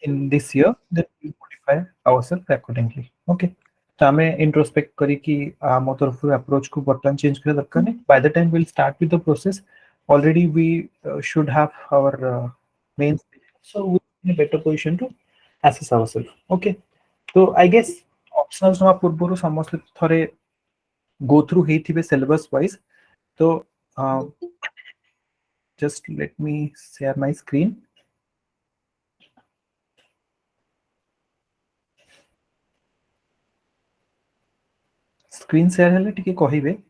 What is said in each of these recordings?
in this year, then we modify ourselves accordingly. Okay. So I may introspect kari ki our approach ko button change kare darkar nahi. By the time we'll start with the process, already we should have our main, so we're in a better position to assess ourselves. Okay. So I guess optional sama purburu samaste thore go through heithibe syllabus wise. So just let me share my screen. Screen share hale tike kahibe.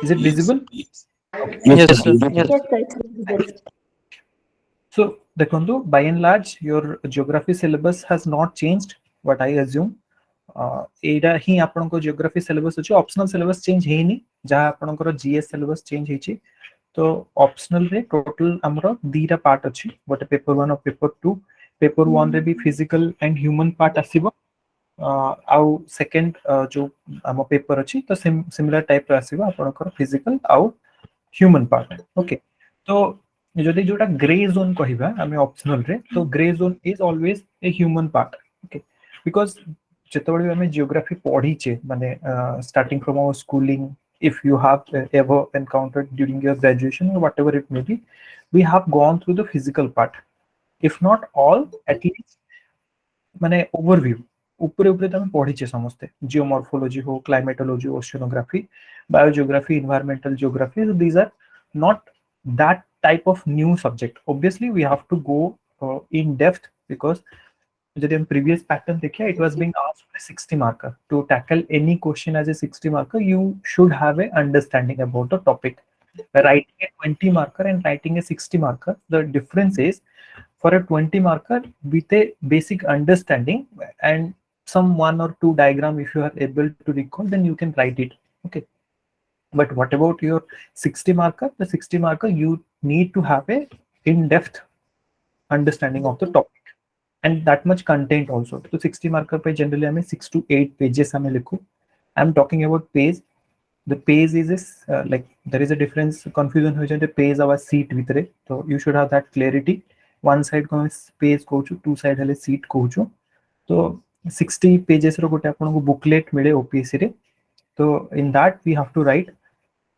Is it visible? Okay. Yes, sir. Yes. Yes, sir, it's visible. So, Dekondo, by and large, your geography syllabus has not changed, what I assume. Etah he आपनको geography syllabus अछि, optional syllabus change हेनी, जहाँ आपनको GS syllabus change हेची. तो optional रे total हमरो दीटा part अछि, गोटे paper 1 और paper 2. Paper 1 रे भी physical and human part आसीबो. आउ second जो हम paper अछि, तो similar type रे आसीबो आपनको physical आउ human part. Okay. तो जदि जोटा ग्रे जोन कहिबा आमे ऑप्शनल रे, तो grey zone is always a human part. Okay, because जेतबेले आमे जियोग्राफी पढ़ी छे माने starting from our schooling, if you have ever encountered during your graduation or whatever it may be, we have gone through the physical part, if not all, at least माने overview ऊपर ऊपर तमे पढ़ी छे समस्ते, जियोमॉर्फोलॉजी हो, climatology, ओशियोनोग्राफी, biogeography, environmental geography. So these are not that type of new subject. Obviously we have to go in depth, because जब हम previous pattern देखे, it was being asked for a 60 marker. To tackle any question as a 60 marker, you should have a understanding about the topic. Writing a 20 marker and writing a 60 marker, the difference is, for a 20 marker with a basic understanding and some 1 or 2 diagram, if you are able to recall, then you can write it. Okay. But what about your 60 marker? The 60 marker, you need to have a in-depth understanding of the topic and that much content also. So 60 marker pe generally hame 6 to 8 pages hame likhu. I'm talking about page. The page is like there is a difference, confusion ho jante page our seat vitre. So you should have that clarity. One side ko page kochu, two side hale seat kochu. So 60 pages ro gote apanku booklet mile OPSC re. So in that we have to write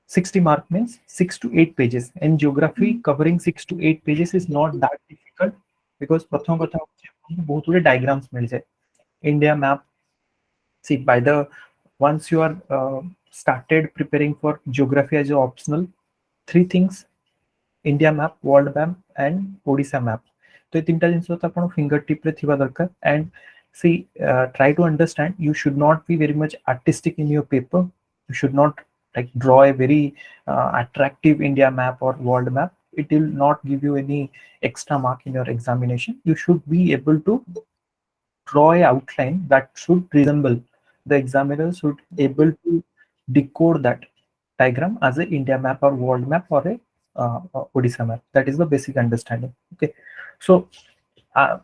60 mark, means 6 to 8 pages. And geography covering 6 to 8 pages is not that difficult, because pratham kotha bahut gode diagrams mil jaye. India map, see, by the once you are started preparing for geography as an optional, 3 things: India map, world map and Odisha map. तो ये तीनटा जिनस तो आपण finger tip रे थिबा दरकार. And see, try to understand, you should not be very much artistic in your paper. You should not like draw a very attractive India map or world map. It will not give you any extra mark in your examination. You should be able to draw a outline that should resemble, the examiner should able to decode that diagram as a India map or world map or a Odisha map. That is the basic understanding. Okay, so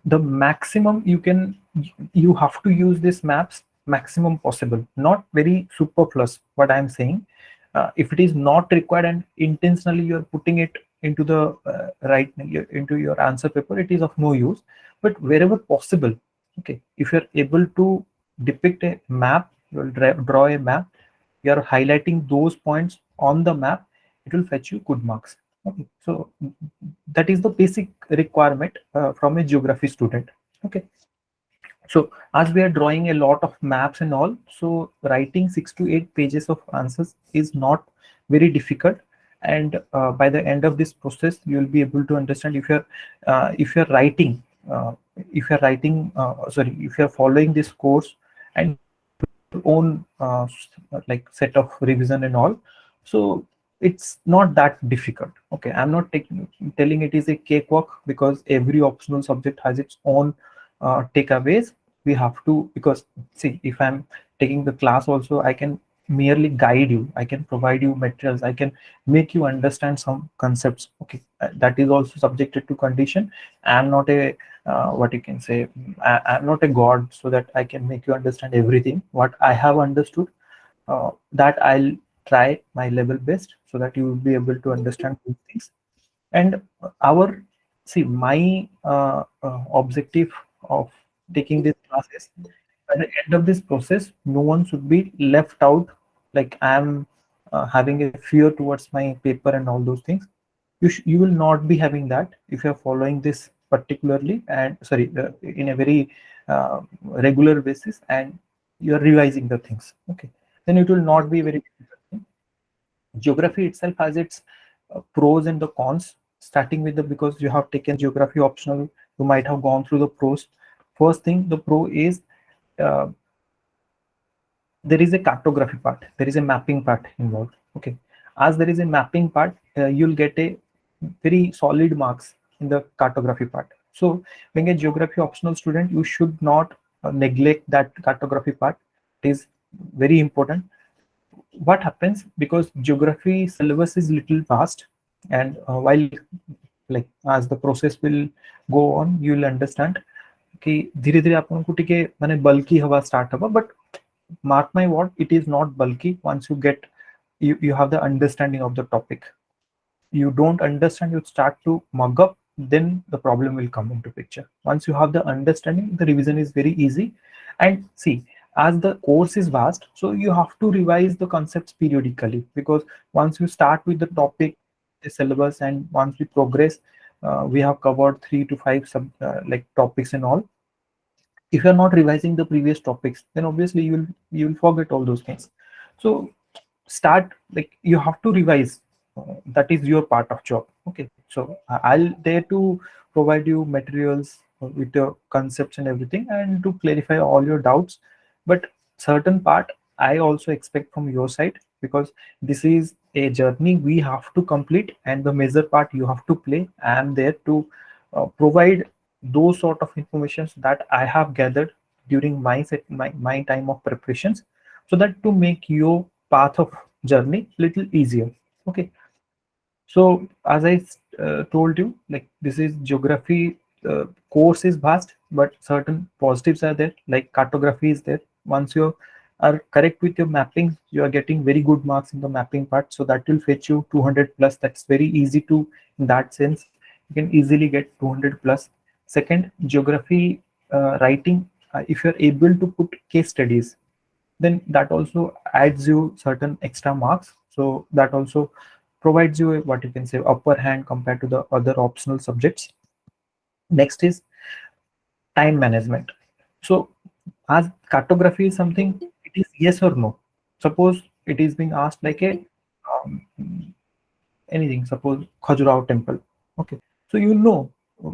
the maximum you have to use these maps maximum possible, not very superfluous. What I am saying, if it is not required and intentionally you are putting it into the into your answer paper, it is of no use. But wherever possible, okay, if you are able to depict a map, you will draw a map, you are highlighting those points on the map, it will fetch you good marks. Okay, so that is the basic requirement from a geography student. Okay, so as we are drawing a lot of maps and all, so writing 6 to 8 pages of answers is not very difficult. And by the end of this process, you will be able to understand if you're writing if you're following this course and own like set of revision and all, so it's not that difficult. Okay, I'm not telling it is a cakewalk, because every optional subject has its own takeaways. We have to, because see, if I'm taking the class also, I can merely guide you, I can provide you materials, I can make you understand some concepts. Okay, that is also subjected to condition. I'm not a what you can say, I'm not a god, so that I can make you understand everything. What I have understood, that I'll try my level best, so that you will be able to understand these things. And our see, my objective of taking this class is, at the end of this process, no one should be left out. Like I'm having a fear towards my paper and all those things. You will not be having that if you are following this particularly, and sorry, in a very regular basis, and you are revising the things. Okay, then it will not be very difficult. Geography itself has its pros and the cons, starting with the, because you have taken geography optional, you might have gone through the pros. First thing, the pro is uh, there is a cartography part, there is a mapping part involved. Okay, as there is a mapping part, you'll get a very solid marks in the cartography part. So being a geography optional student, you should not neglect that cartography part. It is very important. What happens, because geography syllabus is little vast, and while, like, as the process will go on, you will understand कि धीरे धीरे आपको टिके माने bulky हवा start हवा, but mark my word, it is not bulky once you get, you have the understanding of the topic. You don't understand, you start to mug up, then the problem will come into picture. Once you have the understanding, the revision is very easy. And see, as the course is vast, so you have to revise the concepts periodically, because once you start with the topic, the syllabus, and once we progress, we have covered 3 to 5 sub like topics and all. If you're not revising the previous topics, then obviously you'll forget all those things. So start, like, you have to revise. That is your part of job. Okay, so I'll there to provide you materials with the concepts and everything, and to clarify all your doubts. But certain part I also expect from your side, because this is a journey we have to complete, and the major part you have to play. I am there to provide those sort of informations that I have gathered during my time of preparations, so that to make your path of journey little easier. Okay, so as I told you, like, this is geography course is vast, but certain positives are there, like cartography is there. Once you are correct with your mapping, you are getting very good marks in the mapping part, so that will fetch you 200 plus. That's very easy to, in that sense, you can easily get 200 plus. Second, geography writing, if you're able to put case studies, then that also adds you certain extra marks. So that also provides you a, what you can say, upper hand compared to the other optional subjects. Next is time management. So as cartography is something, it is yes or no. Suppose it is being asked like a anything, suppose Khajuraho temple. Okay, so you know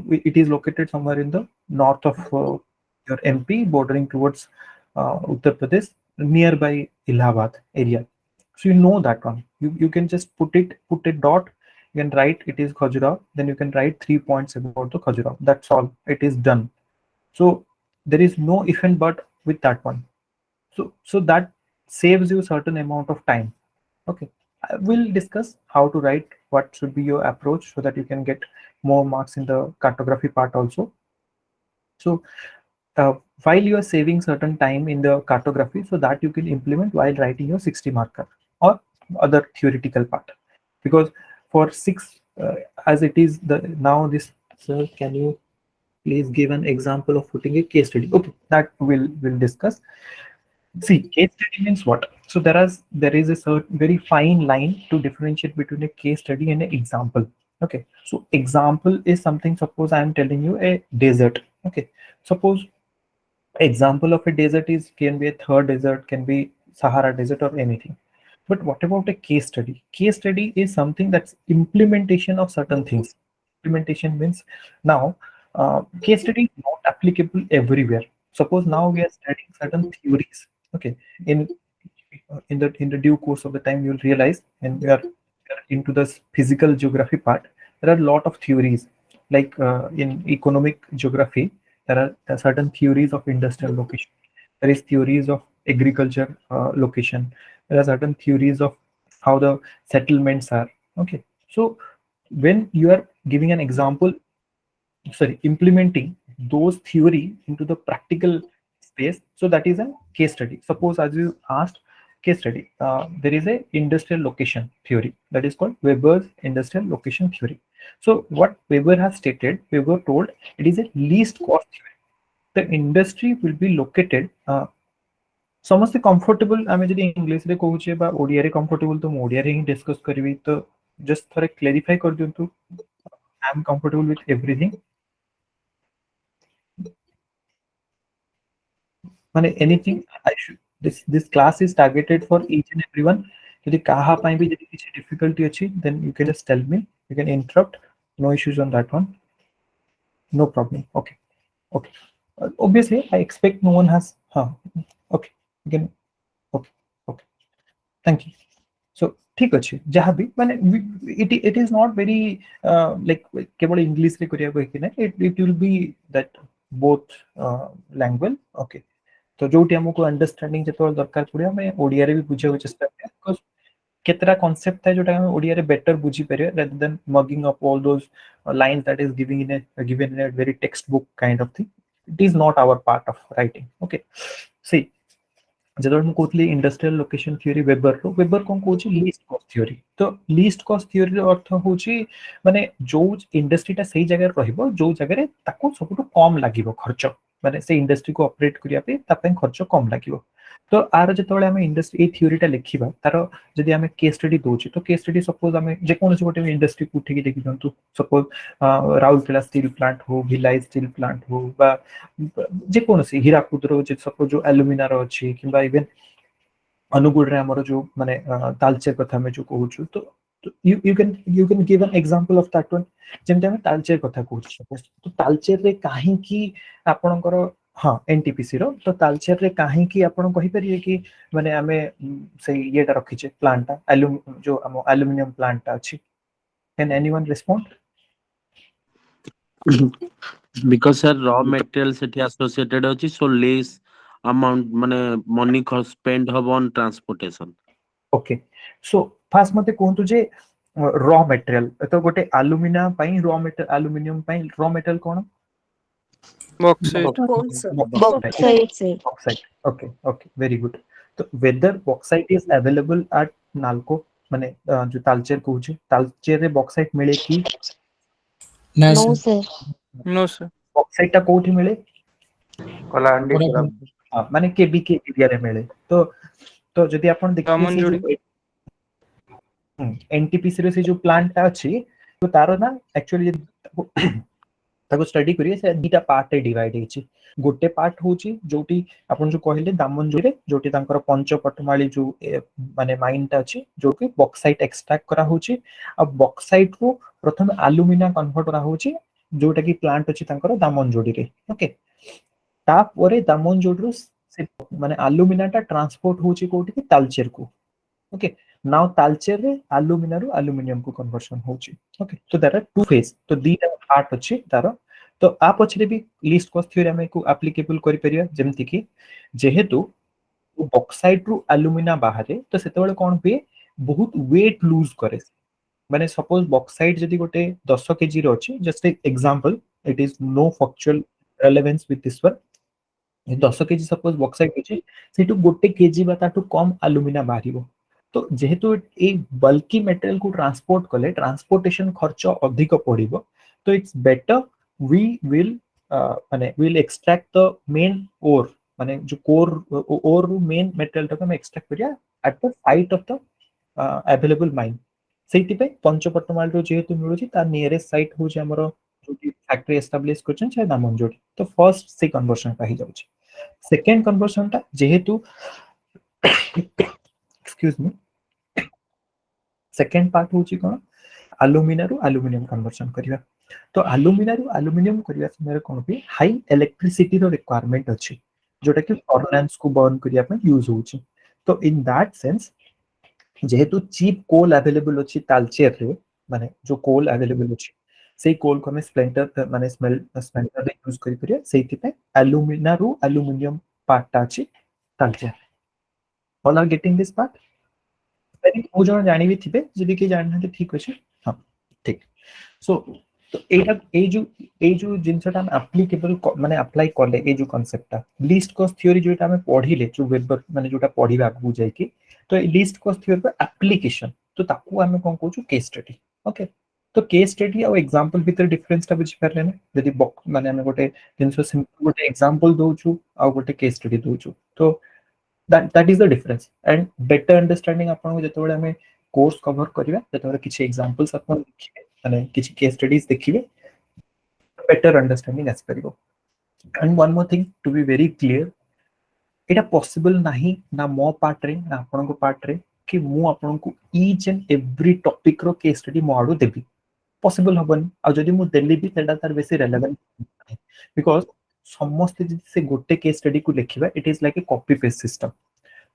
it is located somewhere in the north of your MP, bordering towards Uttar Pradesh, nearby Allahabad area. So you know that one. You can just put a dot. You can write it is Khajuraho. Then you can write 3 points about the Khajuraho. That's all. It is done. So there is no if and but with that one. So that saves you certain amount of time. Okay, I will discuss how to write, what should be your approach, so that you can get more marks in the cartography part also. So while you are saving certain time in the cartography, so that you can implement while writing your 60 marker or other theoretical part. Because for 6, as it is the now this, sir, can you please give an example of putting a case study? Okay, that we'll discuss. See, case study means what? So there is a certain very fine line to differentiate between a case study and an example. Okay, so example is something. Suppose I am telling you a desert. Okay, suppose example of a desert is, can be a third desert, can be Sahara desert, or anything. But what about a case study? Case study is something that's implementation of certain things. Implementation means, now case study is not applicable everywhere. Suppose now we are studying certain theories. Okay, in in the due course of the time, you'll realize, and we are into this physical geography part, there are a lot of theories. Like in economic geography, there are certain theories of industrial location. There is theories of agriculture location. There are certain theories of how the settlements are. Okay, so when you are giving an example, sorry, implementing those theory into the practical space, so that is a case study. Suppose, as you asked, case study. There is a industrial location theory that is called Weber's industrial location theory. So what Weber has stated, Weber told it is a least cost theory. The industry will be located समस्त comfortable आमे जदि English रे कहूचे बा ओडिया रे comfortable तो मु ओडिया रे ही discuss करबी तो जस्ट थोड़े क्लेरिफाई कर दियंतु I am comfortable with everything माने anything I should this class is targeted for each and everyone यदि काहा पई भी जदि किछि डिफिकल्टी अछि then you can just tell me you can interrupt no issues on that one no problem okay okay obviously I expect no one has okay you can okay okay thank you so ठीक अच्छे जहाँ भी माने it is not very like केवल English रे करिया कोइ कि ना it will be that both language okay तो जोटी हमको अंडरस्टैंडिंग जतो दरकार पड़े हमें ओडिया रे भी बुझे चेष्टा करिया बिकॉज़ केतरा कांसेप्ट है जोटा हम ओडिया रे बेटर बुझी परिया rather than mugging up all those lines that is given in a very textbook kind of thing it is not our part of writing okay see जदर मु कोतली इंडस्ट्रियल लोकेशन थ्योरी वेबर कोन Kochi least cost theory तो least cost theory रो अर्थ होची माने जो इंडस्ट्रीटा सही जगह रहइबो जो जगह रे ताको सबटु कम लागिबो खर्च माने से इंडस्ट्री को ऑपरेट करिया पे तापे खर्च कम लागिबो तो आर जेतबेले हम इंडस्ट्री ए थ्योरीटा लेखिबा तार जदि हम केस स्टडी दोची तो केस स्टडी सपोज हम जे कोनोसी गोटे इंडस्ट्री को उठिकी देखि दंतु सपोज राउरकेला स्टील प्लांट हो भिलाई स्टील प्लांट हो बा जे कोनोसी हीराकुद रो जे सपोज जो एल्युमिना रो अछि किबा इवन अनुगुण रे हमर जो माने तालचेर कथा में जो कहूछु तो you can give an example of that one जेमते हम तालचेर कथा कहूछु तो तालचेर रे काहे की आपनकर हां एनटीपीसी रो तो तालचेर रे काहे की आपन कहि परिए कि माने हमें से येटा रखिचे प्लांट जो हम एल्युमिनियम प्लांट अछि can anyone respond because sir raw material Sethi associated अछि so less amount माने money spend have on transportation okay so fast मते कहंतु जे रॉ मटेरियल तो गोटे एल्युमिना पई रॉ मटेरियल एल्युमिनियम पई raw material cone Bauxite. bauxite okay okay very good so whether bauxite is available at nalco माने जो तालचेर कहूचे तालचेर रे bauxite मिले की No, sir. No, sir. bauxite ता कोठी मिले कलाहांडी हां माने केबीके एरिया रे मिले तो जदि आपण देखिए से जो एनटीपीसी रे से जो प्लांट अछि तो तारो ना एक्चुअली ताको स्टडी करिए से दुटा पार्ट रे डिवाइड हेछि गोटे पार्ट होछि जोटी आपण जो कहले दामनजोरी रे जोटी तांकर पंचपटमाली जो माने माइनटा अछि जो कि बॉक्साइट एक्सट्रैक्ट करा होछि अब बॉक्साइट को प्रथम एल्युमिना कन्वर्ट करा होछि जोटा कि प्लांट अछि तांकर दामनजोरी रे ओके ता परे दामनजोरी रो से माने एल्युमिनाटा ट्रांसपोर्ट होछि कोठी कि तालचेर को ओके नाउ तालचेर रे एल्युमिना रो एल्युमिनियम को कन्वर्शन होछि ओके तो देयर आर टू फेज तो दीटा पार्ट अछि तारो तो आ पछरे भी लीस्ट कॉस्ट थ्योरी हम को एप्लीकेबल करि परिया जेमति कि जेहेतु बॉक्साइट रो एल्युमिना बाहरे तो सेतेबेले कोन पे बहुत वेट लूज करे माने सपोज बॉक्साइट जदी गोटे 10 केजी रो अछि जस्ट एक example it is no factual relevance with this one 10 KG suppose bauxite अछि सेटु गोटे केजी बा ताटु कम एल्युमिना बाहरिबो तो जेहेतु ए बल्की मटेरियल को ट्रांसपोर्ट कले ट्रांसपोर्टेशन खर्च अधिक पड़िबो तो इट्स बेटर वी विल माने will extract the main ore माने जो कोर ओर मेन मटेरियल तक हम एक्सट्रैक्ट करिया at the site of the available mine सेति पे पंचपट्टमाल रो जेहेतु मिलुची ता नियरेस्ट साइट हो जे हमरो जो फैक्ट्री एस्टैब्लिश करछन छै दामनजोड़ी तो फर्स्ट से कन्वर्शन का ही जाउची सेकंड कन्वर्शन ता जेहेतु एक्सक्यूज मी सेकंड पार्ट होची कोन एल्युमिना रो एल्युमिनियम कन्वर्शन करिया तो एल्युमिना रो एल्युमिनियम करिया समय कोन भी हाई इलेक्ट्रिसिटी रो रिक्वायरमेंट अछि जोटा कि फर्नेस को बर्न करिया पे यूज होची तो इन दैट सेंस जेहेतु चीप कोल अवेलेबल अछि तालचेर रे माने जो कोल अवेलेबल अछि सेही कोल को हम स्प्लेंटर माने स्मेल्टर रे यूज करि परिया सेही पे एल्युमिना रो एल्युमिनियम पार्ट अछि Talcher all are getting this part very मु जण जानि भी थिबे जदि के जानते ठीक अछि हां ठीक सो तो एई जो जिनसटा हम एप्लीकेबल माने अप्लाई करले ए जो कांसेप्टटा लीस्ट कॉस्ट थ्योरी जोटा हम पढिले जो वेबर माने जोटा पढिबा आगु जाई कि तो लीस्ट कॉस्ट थ्योरी पर एप्लीकेशन तो ताकू हम कोन कहू केस स्टडी ओके तो केस स्टडी और एग्जांपल भीतर डिफरेंस ता बुझी परले ना यदि माने हम गोटे जिनसो सिंपल गोटे एग्जांपल दोछु आ गोटे केस स्टडी दोछु तो that is the difference and better understanding आपन को जतबेले हमें कोर्स कवर करिया जतबेले किछि एग्जांपल्स आपन देखिबे माने किछि केस स्टडीज देखिबे better understanding as परिबो and one more thing to be very clear एटा पॉसिबल नाही ना मो पार्ट रे ना आपन को पार्ट रे कि मु आपन को ईच एंड एवरी टॉपिक रो केस स्टडी मो आडू देबी पॉसिबल हबन आ जदी मु देली भी तेडा तार बेसी रेलेवेंट बिकॉज़ समस्त जदी से गोटे केस स्टडी को लिखिबा it is like a copy paste system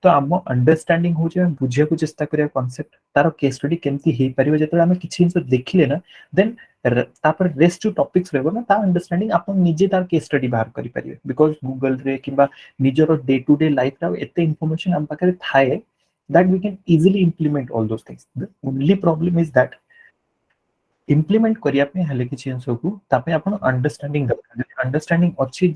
तो आम अंडरस्टैंडिंग हो जे बुझिया को चेष्टा करिया कांसेप्ट तार केस स्टडी केमती हे परिबो जेतले हम किछि इंस देखिले ना देन तापर रेस्ट टू टॉपिक्स रहबो ना ता अंडरस्टैंडिंग आपन निजे तार केस स्टडी बाहर करि परिबे बिकॉज़ गूगल रे किबा निजरो डे टू डे लाइफ रा एते इंफॉर्मेशन हम पाखरे थाए that we can easily implement all those things the only problem is that implement करिया पे हले किछि अंश को तापे आपण अंडरस्टैंडिंग अंडरस्टैंडिंग अछि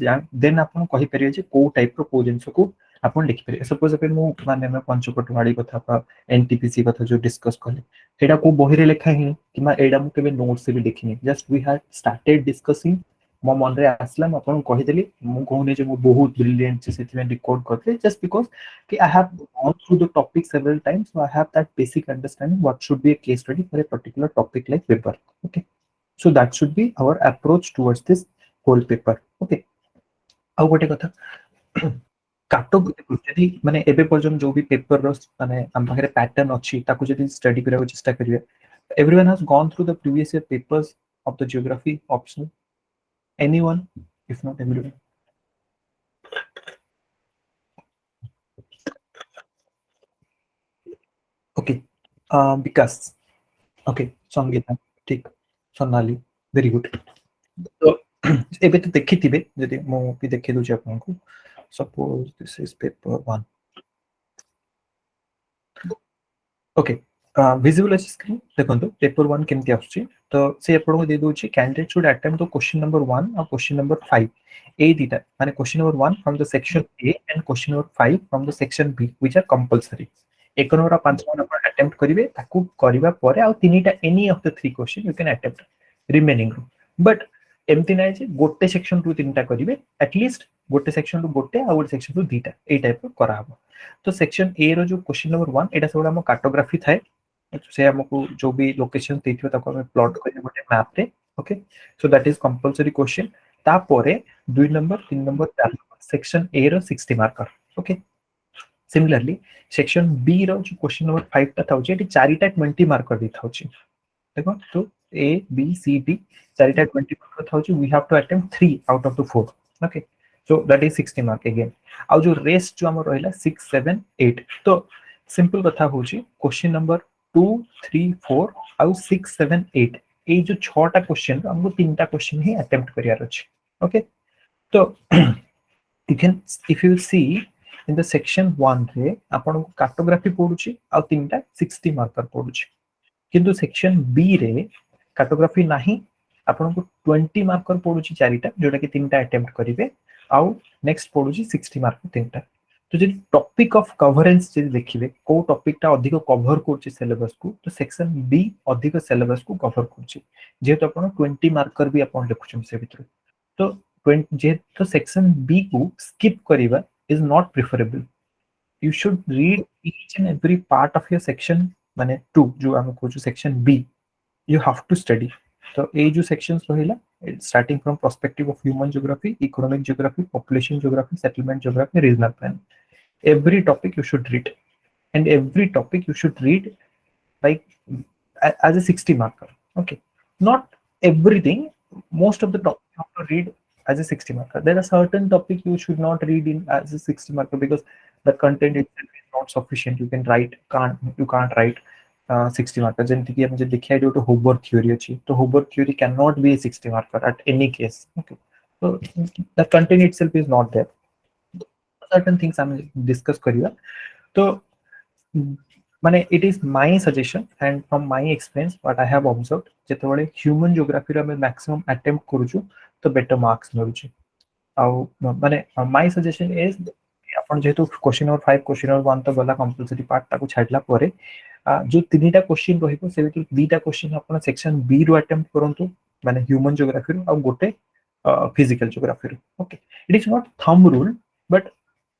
देन आपण कहि परिबे जे को टाइप रो को जिंस को आपण लिखि परिबे सपोज अपन मु माने में पंचकोट वाडी कथा पा एनटीपीसी कथा जो डिस्कस करले एडा को बही रे लिखा ही किमा एडा मु केबे नोट से भी देखिनी just we had started discussing मो मन रे आसला म आपण कहि देली मु कहूने जे मु बहुत ब्रिलियंट से सेति में रिकॉर्ड करले जस्ट बिकॉज़ कि I have gone through the topic several times so I have that basic understanding what should be a case study for a particular topic like paper okay so that should be our approach towards this whole paper okay आ गोटे कथा काटो जदी माने एबे पर्यंत जो भी paper रो माने हम पाखरे पैटर्न अछि ताकू जदी स्टडी करिया चेष्टा करिवे everyone has gone through the previous year papers of the geography optional anyone if not everyone okay because okay Sangeeta ठीक सोनाली वेरी गुड तो एबे तो देखिथिबे जदी मो भी देखि दउ आपन को suppose this is paper 1 okay visible as screen देखंतु paper 1 केमति आछी तो से आपण को दे दोची candidate should attempt the question number 1 और question number 5 ए दीटा माने question number 1 from the section A and question number 5 from the section B which are compulsory एक number 5 number आपण अटेम्प्ट करिवे ताकू करिवा परे आ तीनटा any of the 3 question you can attempt remaining but एमती नाही जे गोटे सेक्शन टू तीनटा करिवे एटलीस्ट गोटे सेक्शन टू गोटे आ गोटे सेक्शन टू दीटा ए टाइप करा हबो तो सेक्शन ए रो जो क्वेश्चन नंबर 1 एटा सब हम कार्टोग्राफी थाए से हमको जो भी लोकेशन देथियो ताको हम प्लॉट करिवे गोटे मैप रे okay so that is compulsory question ता परे 2 number 3 number 4 number section A रो 60 marker okay similarly section B रो जो क्वेश्चन नंबर 5 ता थाउची एटी चारिटा 20 मार्कर दी थाउची देखो तो ए बी सी डी चारिटा 20 मार्कर थाउची we have to attempt 3 out of the 4 okay so that is 60 mark again आ जो रेस्ट जो हमर रहला 6 7 8 तो सिंपल कथा होची क्वेश्चन नंबर 2 3 4 आ 6 7 8 ए जो 6 टा क्वेश्चन हमको 3 टा क्वेश्चन ही अटेम्प्ट करियार अछि ओके तो you can if you see in the section 1 रे आपण को कार्टोग्राफी पढुची आ तीनटा 60 मार्कर पढुची किंतु सेक्शन बी रे कार्टोग्राफी नाही आपण को 20 मार्कर पढुची चारिटा जोटा कि तीनटा अटेम्प्ट करिवे आ नेक्स्ट पढुची 60 मार्कर तीनटा तो जे टॉपिक ऑफ कवरेंस जे देखिबे को टॉपिक टा अधिक कवर करची सिलेबस को तो सेक्शन बी अधिक सिलेबस को कवर करची जेतो आपण 20 मार्कर भी आपण लिखुछन से भीतर तो जे तो सेक्शन बी को skip करिवा is not preferable you should read each and every part of your section माने 2 जो हम को जो section B you have to study तो ए जो sections रहिला starting from perspective of human geography economic geography population geography settlement geography regional plan every topic you should read and every topic you should read like as a 60 marker okay not everything most of the topic you have to read as a 60 marker there are certain topic you should not read in as a 60 marker because the content itself is not sufficient you can write you can't write 60 marker jenti ki hame dekhiya jo to Hoover theory achi to Hoover theory cannot be a 60 marker at any case okay so the content itself is not there certain things hame discuss kariba to माने it is my suggestion and from my experience what I have observed जेतबळे human geography रे maximum attempt करूछु तो better marks मिलुछु आउ माने my suggestion is आपण जेतु question number 5 question number 1 तो गला कंपलसरी पार्ट ताको छाडला परे जो तीनटा क्वेश्चन रहिबो से बिटु दीटा क्वेश्चन आपण सेक्शन बी रो अटेम्प्ट करंतु माने ह्यूमन ज्योग्राफी रो आ गोटे फिजिकल ज्योग्राफी रो okay it is not thumb rule but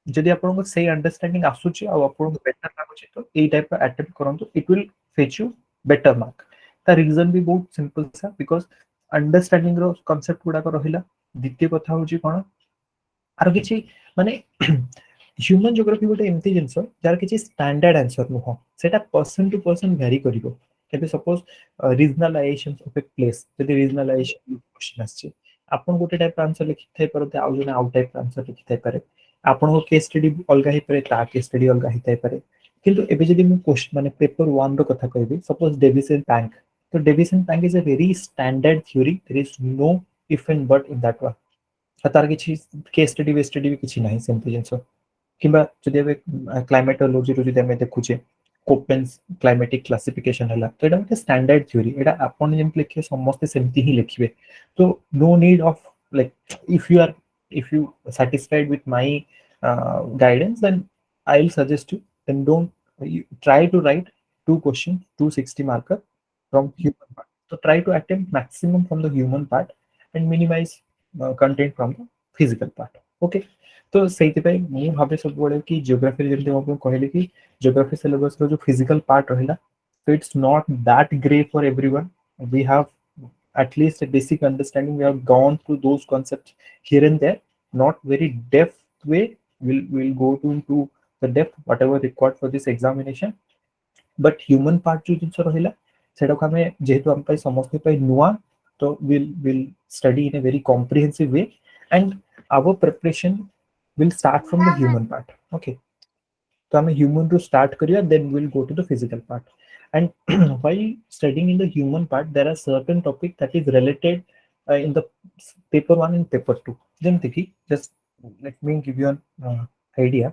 जदि आपन को सही अंडरस्टैंडिंग आसुची आ आपन को बेटर लागुची तो ए टाइप अटेम्प्ट करंतु it will fetch you better mark ता रीजन भी बहुत सिंपल सा बिकॉज़ अंडरस्टैंडिंग रो कांसेप्ट गुडा को रहिला द्वितीय कथा होची कोन आरो किछि माने ह्यूमन ज्योग्राफी गोटे एमती जिंस जार किछि स्टैंडर्ड आंसर नुह सेटा पर्सन टू पर्सन वेरी करिवो केबे suppose regionalisation of a place जदि रीजनलाइजेशन क्वेश्चन आछि आपन गोटे टाइप आंसर लिखि थाइ परते आउ जने आउट टाइप आंसर लिखि थाइ पारे आपन को केस स्टडी अलगा हि पारे ता केस स्टडी अलगा हि थाइ पारे किंतु एबे जदि मु क्वेश्चन माने पेपर 1 रो कथा कहबी सपोज डेविसन बैंक तो Davis and Penck is a very standard theory there is no if and but in that one तार किछि केस स्टडी वे स्टडी भी किछि नाही सिंपल जिंस किबा जदि एबे क्लाइमेटोलॉजी रो जदि हम देखुचे कोपेन्स क्लाइमेटिक क्लासिफिकेशन हला तो एटा एक स्टैंडर्ड थ्योरी एटा आपन जेम लिखे समस्त सेमती ही लिखिबे तो no need of like if you satisfied with my guidance then I'll suggest you then don't you try to write two questions 260 marker from human part so try to attempt maximum from the human part and minimize content from the physical part okay तो सेति पय मु भाबे सब बोले कि geography जेमते हम कहले कि ज्योग्राफी सिलेबस रो जो फिजिकल पार्ट रहिला so it's not that great for everyone we have at least a basic understanding we have gone through those concepts here and there not very depth way we'll go into the depth whatever required for this examination but human part जो जिंस रहिला सेटा को हमें जेहेतु हम पय समस्त पय नुवा तो we'll study in a very comprehensive way and our preparation will start from the human part okay तो हमें human to start करिया then we'll go to the physical part and while studying in the human part there are certain topic that is related in the paper 1 and paper 2 then just let me give you an idea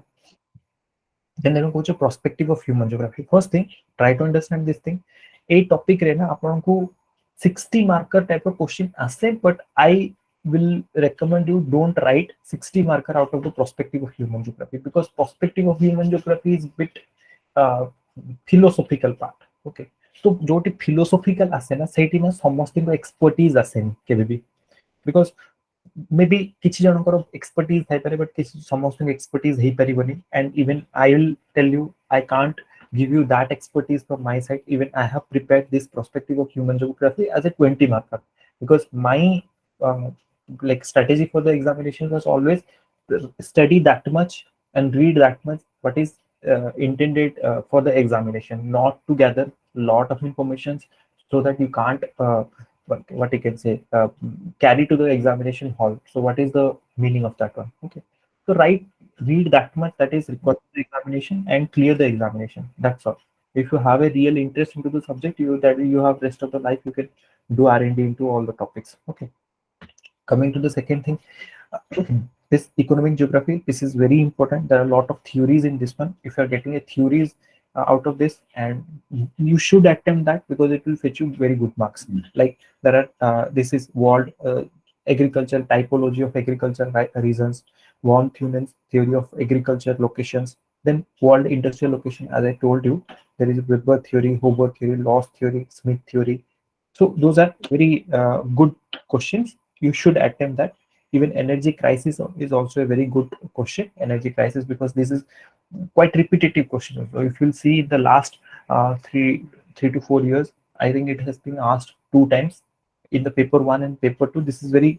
then there is a perspective of human geography first thing try to understand this thing a topic रे ना आपन को 60 marker type of question आसे but I will recommend you don't write 60 marker out of the perspective of human geography because perspective of human geography is bit philosophical part okay तो जोटी philosophical आसे ना सेठी ना समस्त को expertise आसे केबे भी because maybe किछि जनकर expertise थाइ पारे but किछि समस्त को expertise हेइ परिबनी and even I will tell you I can't give you that expertise from my side even I have prepared this perspective of human geography as a 20 marker because my like strategy for the examination was always study that much and read that much what is intended for the examination not to gather lot of information so that you can't what you can say carry to the examination hall so what is the meaning of that one okay so read that much that is required for the examination and clear the examination that's all if you have a real interest into the subject you have rest of the life you can do R&D into all the topics okay coming to the second thing this economic geography this is very important there are a lot of theories in this one if you are getting a theories out of this and you should attempt that because it will fetch you very good marks like there are this is world agriculture typology of agriculture reasons von Thunen's theory of agriculture locations then world industrial location as I told you there is Weber theory Hober theory loss theory Smith theory so those are very good questions you should attempt that even energy crisis is also a very good question energy crisis because this is quite repetitive question so if you'll see in the last 3 to 4 years I think it has been asked 2 times in the paper 1 and paper 2 this is very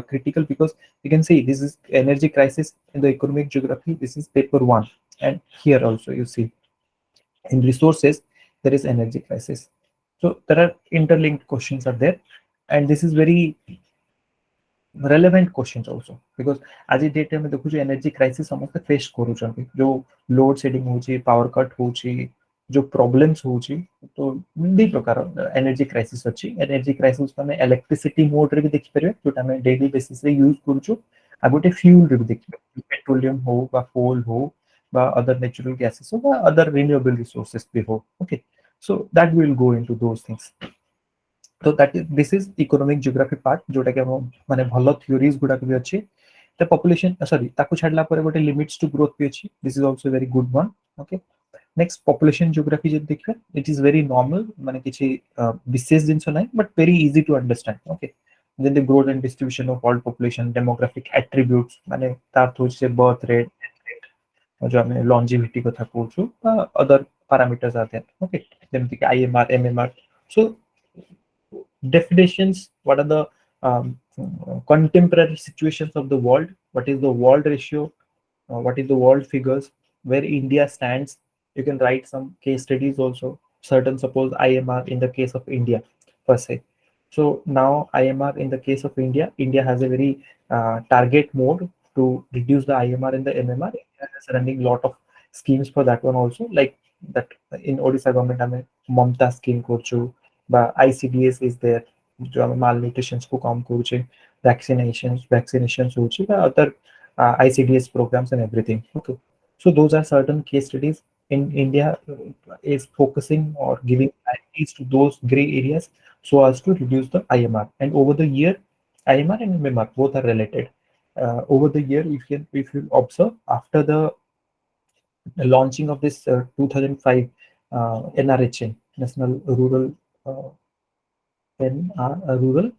critical because you can see this is energy crisis in the economic geography this is paper 1 and here also you see in resources there is energy crisis so there are interlinked questions are there and this is very relevant questions also because आज ಈ date में देखु energy crisis समस्त face करूछन जो load shedding होची power cut होची जो problems होची तो दी प्रकार एनर्जी क्राइसिस अछि एनर्जी क्राइसिस में इलेक्ट्रिसिटी मोड रे भी देखि परबे जोटा में डेली बेसिस रे यूज करूछु आ गोटे फ्यूल रे भी देखि पेट्रोलियम हो बा कोल हो other natural gases or other renewable resources before. Okay, so that will go into those things. So this is economic geography part जोटा कि हम माने भलो theories गुडा भी अछि. The population sorry ताकू छाडला परे गोटे limits to growth भी अछि. This is also a very good one. Okay, next population geography जे देखबे, it is very normal माने किछि विशेष जिंस नै but very easy to understand. Okay, then the growth and distribution of world population, demographic attributes माने तार through से birth rate जो हमें longevity कथा कहूछु other parameters are there. Okay, जेमति कि IMR MMR. So definitions, what are the contemporary situations of the world, what is the world ratio, what is the world figures, where India stands. You can write some case studies also, certain suppose IMR in the case of India per se. So now IMR in the case of India has a very target mode to reduce the IMR and the MMR. India is running lot of schemes for that one also, like that in Odisha government हमें ममता scheme करछु, बा ICDS is there जो हमें malnutrition को कम करछु, vaccinations होछि, बा other ICDS programs and everything. Okay, so those are certain case studies. In India is focusing or giving priorities to those gray areas so as to reduce the IMR. And over the year, IMR and MMR both are related. Over the year, if you observe, after the launching of this 2005 NRHM, National Rural Rural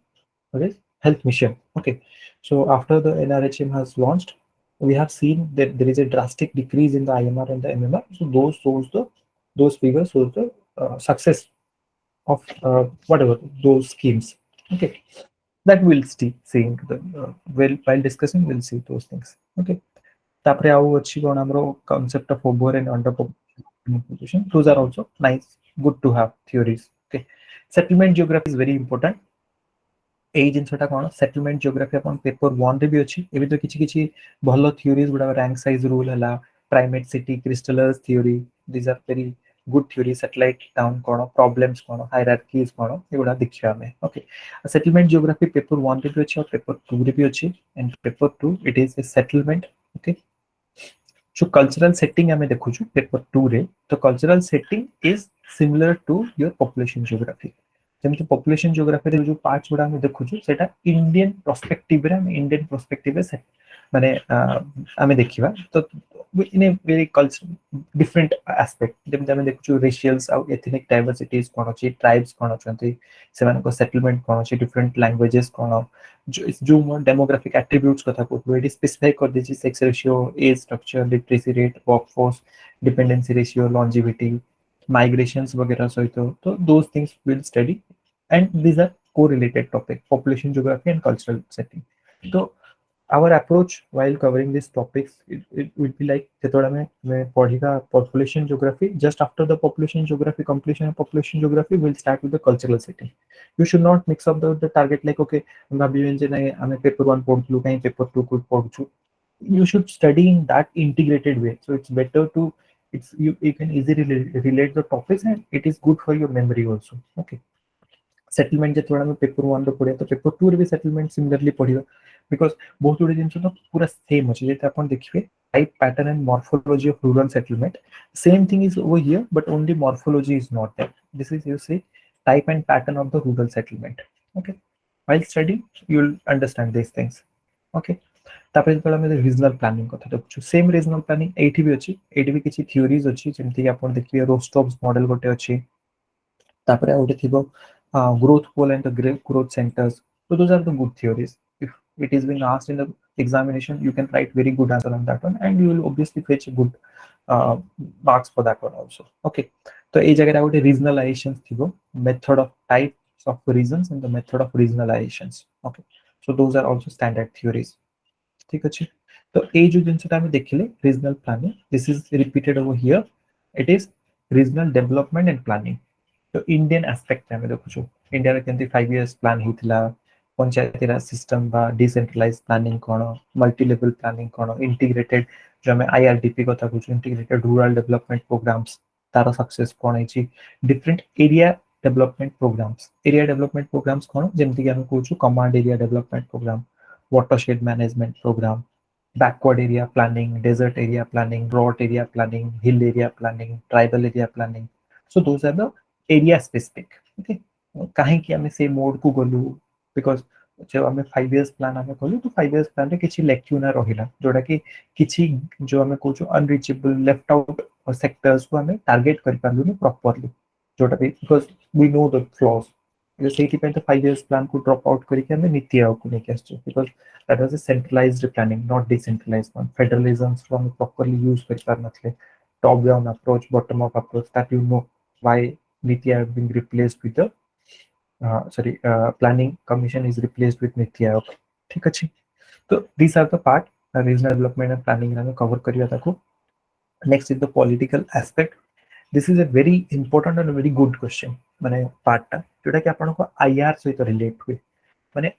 Health Mission. Okay, so after the NRHM has launched, we have seen that there is a drastic decrease in the IMR and the MMR. So those figures shows the success of whatever those schemes. Okay, that we'll see into the while discussing, we'll see those things. Okay, tapre au achi kon amro concept of over and under population. Those are also nice, good to have theories. Okay, settlement geography is very important. एई जिनसटा कोन settlement geography अपन paper 1 रे भी अछि. एबे तो किछि भलो थ्योरीज गुडा रैंक साइज रूल हला, primate city Christaller's theory, this are very good theory. Satellite town कोन, प्रॉब्लम्स कोन, हायरार्कीज कोन, एगुडा देखिया हमें. ओके, सेटलमेंट ज्योग्राफी पेपर 1 रे भी अछि और पेपर 2 रे भी अछि. And paper 2 it is a settlement. Okay, जो कल्चरल सेटिंग हमें देखु छु पेपर 2 रे, तो cultural setting is similar to your population geography. जेमति पॉपुलेशन ज्योग्राफी रे जो पार्ट्स गुडा हम देखु छु सेटा इंडियन पर्सपेक्टिव रे, हम इंडियन पर्सपेक्टिव रे माने हमें देखिबा. तो in a very culture different aspect, जेमति हम देखु छु रेशियल्स और एथनिक डाइवर्सिटीज कोन अछि, ट्राइब्स कोन अछंती, सेवन को सेटलमेंट कोन अछि, डिफरेंट लैंग्वेजेस कोन, जो डेमोग्राफिक एट्रिब्यूट्स कथा को इट स्पेसिफाई कर दिछि. Sex ratio, age structure, literacy rate, workforce, dependency ratio, longevity, migrations वगैरह सहित. तो those things we'll study, and these are correlated topic, population geography and cultural setting. So our approach while covering these topics, it will be like जेतोड़ा मैं पढ़िगा population geography, just after the population geography completion of population geography we'll start with the cultural setting. You should not mix up the target like okay भाबिबेन जे नै हमें paper 1 पढुलु काई paper 2 को पढुछु. You should study in that integrated way, so it's better to you can easily relate the topics and it is good for your memory also. Okay, settlement जे थोड़ा में paper 1 रो पढिया तो paper 2 रे भी settlement similarly पढियो, because बहुत good जिंस तो पूरा सेम अछि. जेते अपन देखिबे type pattern and morphology of rural settlement, same thing is over here but only morphology is not there. This is you see type and pattern of the rural settlement. Okay, while studying you will understand these things. Okay, तापर जेतला में regional planning कथा देखु, same regional planning एठी भी अछि. एठी भी किछि थ्योरीज अछि, जेमति कि अपन देखिबे रोस्टॉव्स मॉडल गोटे अछि. तापर आउटे थिबो growth pole and the growth centers. So those are the good theories. If it is being asked in the examination, you can write very good answer on that one, and you will obviously fetch good marks for that one also. Okay, so এই জায়গাটা গোটে regionalizations Thibaut, method of types of regions and the method of regionalizations. Okay, so those are also standard theories. ठीक अछि. तो এই जो जिनसटा हम देखिले regional planning, this is repeated over here. It is regional development and planning. तो Indian aspect में देखु छु इंडिया रे केंति 5 इयर्स प्लान हितला, पंचायती राज सिस्टम बा डिसेंट्रलाइज प्लानिंग कोन, मल्टी लेवल प्लानिंग कोन, इंटीग्रेटेड जो हम आईआरडीपी कथा कहू, इंटीग्रेटेड रूरल डेवलपमेंट प्रोग्राम्स तार सक्सेस कोन अछि, डिफरेंट एरिया डेवलपमेंट प्रोग्राम्स कोन, जेमति कि हम कहू छु command area development program, watershed management program, backward area planning, desert area planning, drought area planning, hill area planning, tribal area planning. So those are the area specific. Okay, kahin ki ame se mode ku golu because जो आम 5 years plan आम कलु तो 5 years plan रे किछि लेक्यूना रहिला जोडा कि किछि जो आम कहू अनरीचेबल लेफ्ट आउट सेक्टर्स को आम टार्गेट कर पारलु प्रॉपर्ली जोडा because we know the flaws सेठी पे तो 5 years plan को ड्रॉप आउट करके आम नीति आयोग को लेके आछो because that was a centralised planning not decentralised one federalism को हम प्रॉपर्ली यूज कर पार नथले top down approach bottom up approach that you know why NITI Aayog being replaced with the planning commission is replaced with Niti Aayog. ठीक अछि तो these are the part regional development and planning रे cover करिया ताको. Next is the political aspect. This is a very important and very good question माने part टा जोटा कि आपन को IR सहित रिलेट हुए माने